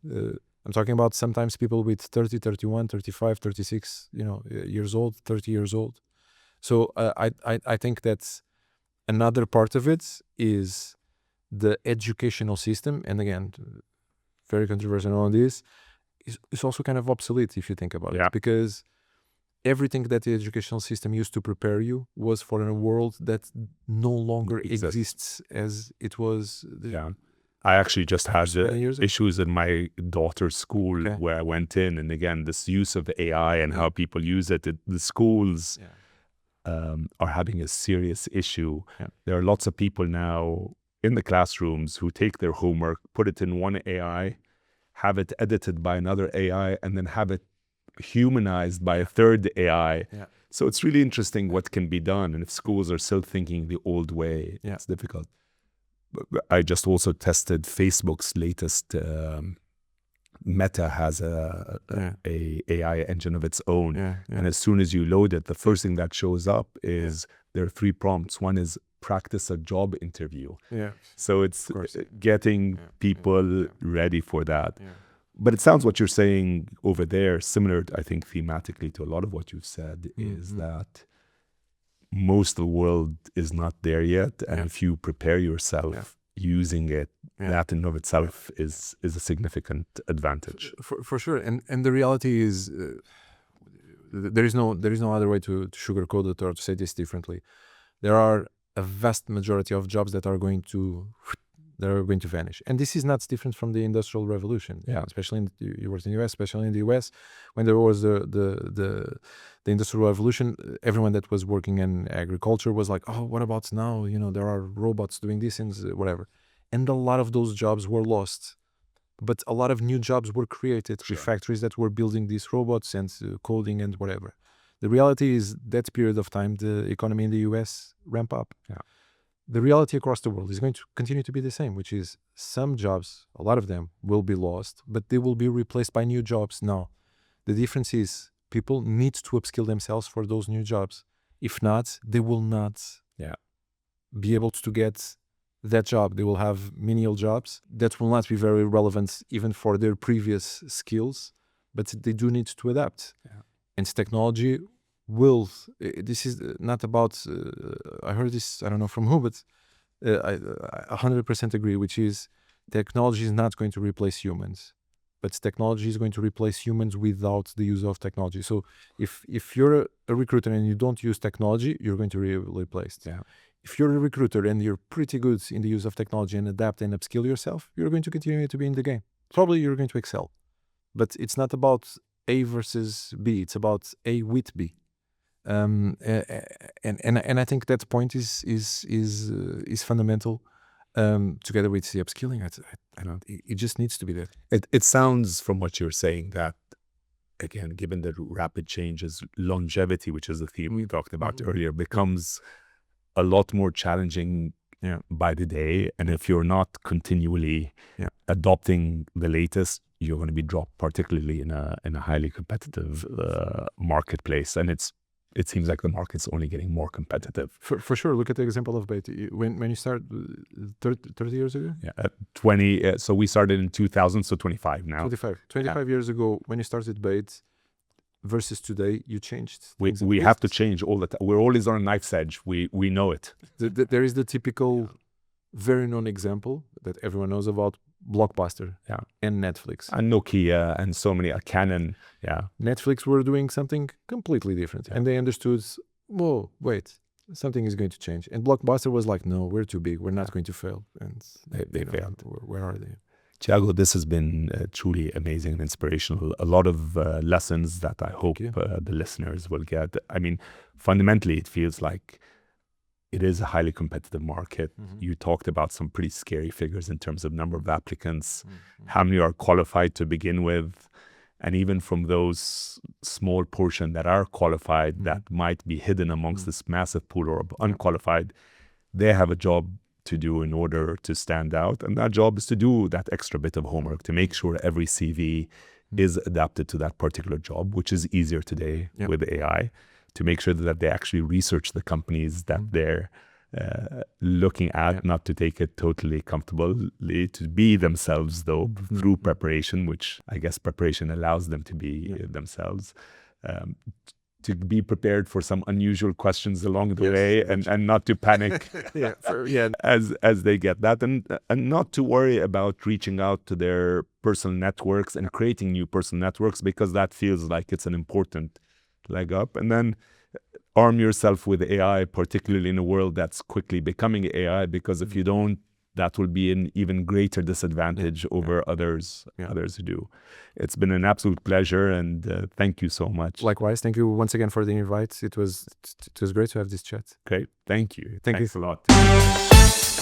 I'm talking about sometimes people with 30, 31, 35, 36, years old, 30 years old. So I think that another part of it is the educational system. And again, very controversial on this, is also kind of obsolete if you think about it. Because everything that the educational system used to prepare you was for a world that no longer exists as it was. I actually just had issues in my daughter's school where I went in, and again, this use of the AI and how people use it, the schools are having a serious issue. There are lots of people now in the classrooms who take their homework, put it in one AI, have it edited by another AI, and then have it humanized by a third AI. So it's really interesting what can be done. And if schools are still thinking the old way, it's difficult. But I just also tested Facebook's latest. Meta has a AI engine of its own. And as soon as you load it, the first thing that shows up is there are 3 prompts. One is practice a job interview. So it's getting people ready for that. But it sounds what you're saying over there, similar, I think, thematically to a lot of what you've said, is that most of the world is not there yet. And if you prepare yourself using it, that in and of itself is a significant advantage. For sure. And the reality is there is no other way to sugarcoat it or to say this differently. There are a vast majority of jobs that are going to vanish. And this is not different from the Industrial Revolution. Especially you worked in the US, especially in the US, when there was the Industrial Revolution, everyone that was working in agriculture was like, oh, what about now? There are robots doing this and whatever. And a lot of those jobs were lost. But a lot of new jobs were created through factories that were building these robots and coding and whatever. The reality is that period of time, the economy in the US ramp up. The reality across the world is going to continue to be the same, which is some jobs, a lot of them will be lost, but they will be replaced by new jobs. Now, the difference is people need to upskill themselves for those new jobs. If not, they will not be able to get that job. They will have menial jobs that will not be very relevant even for their previous skills, but they do need to adapt. And technology will, this is not about, I heard this, I don't know from who, but I 100% agree, which is technology is not going to replace humans, but technology is going to replace humans without the use of technology. So if you're a recruiter and you don't use technology, you're going to be replaced. If you're a recruiter and you're pretty good in the use of technology and adapt and upskill yourself, you're going to continue to be in the game. Probably you're going to excel, but it's not about A versus B. It's about A with B. And I think that point is fundamental. Together with the upskilling, I don't. It just needs to be there. It sounds from what you're saying that, again, given the rapid changes, longevity, which is the theme we talked about earlier, becomes a lot more challenging by the day. And if you're not continually adopting the latest, you're going to be dropped, particularly in a highly competitive marketplace. And it seems like the market's only getting more competitive. For sure. Look at the example of Bayt. When you start 30 years ago? 20. So we started in 2000, so 25 now. 25 years ago, when you started Bayt versus today, you changed. We have to change all the time. We're always on a knife's edge. We know it. There is the typical, very known example that everyone knows about, Blockbuster and Netflix. And Nokia and so many, Canon. Netflix were doing something completely different. And they understood, whoa, wait, something is going to change. And Blockbuster was like, no, we're too big. We're not going to fail. And they failed. Where are they? Tiago, this has been truly amazing and inspirational. A lot of lessons that I hope the listeners will get. I mean, fundamentally, it feels like it is a highly competitive market. You talked about some pretty scary figures in terms of number of applicants, how many are qualified to begin with, and even from those small portion that are qualified that might be hidden amongst this massive pool of unqualified, they have a job to do in order to stand out. And that job is to do that extra bit of homework, to make sure every CV is adapted to that particular job, which is easier today with AI. To make sure that they actually research the companies that they're looking at, not to take it totally comfortably, to be themselves, though, through preparation, which I guess preparation allows them to be themselves, to be prepared for some unusual questions along the way and not to panic as they get that, and not to worry about reaching out to their personal networks and creating new personal networks, because that feels like it's an important leg up. And then arm yourself with AI, particularly in a world that's quickly becoming AI, because if you don't, that will be an even greater disadvantage over others who do. It's been an absolute pleasure, and thank you so much. Likewise, thank you once again for the invite. It was great to have this chat. Great, thank you. Thanks a lot.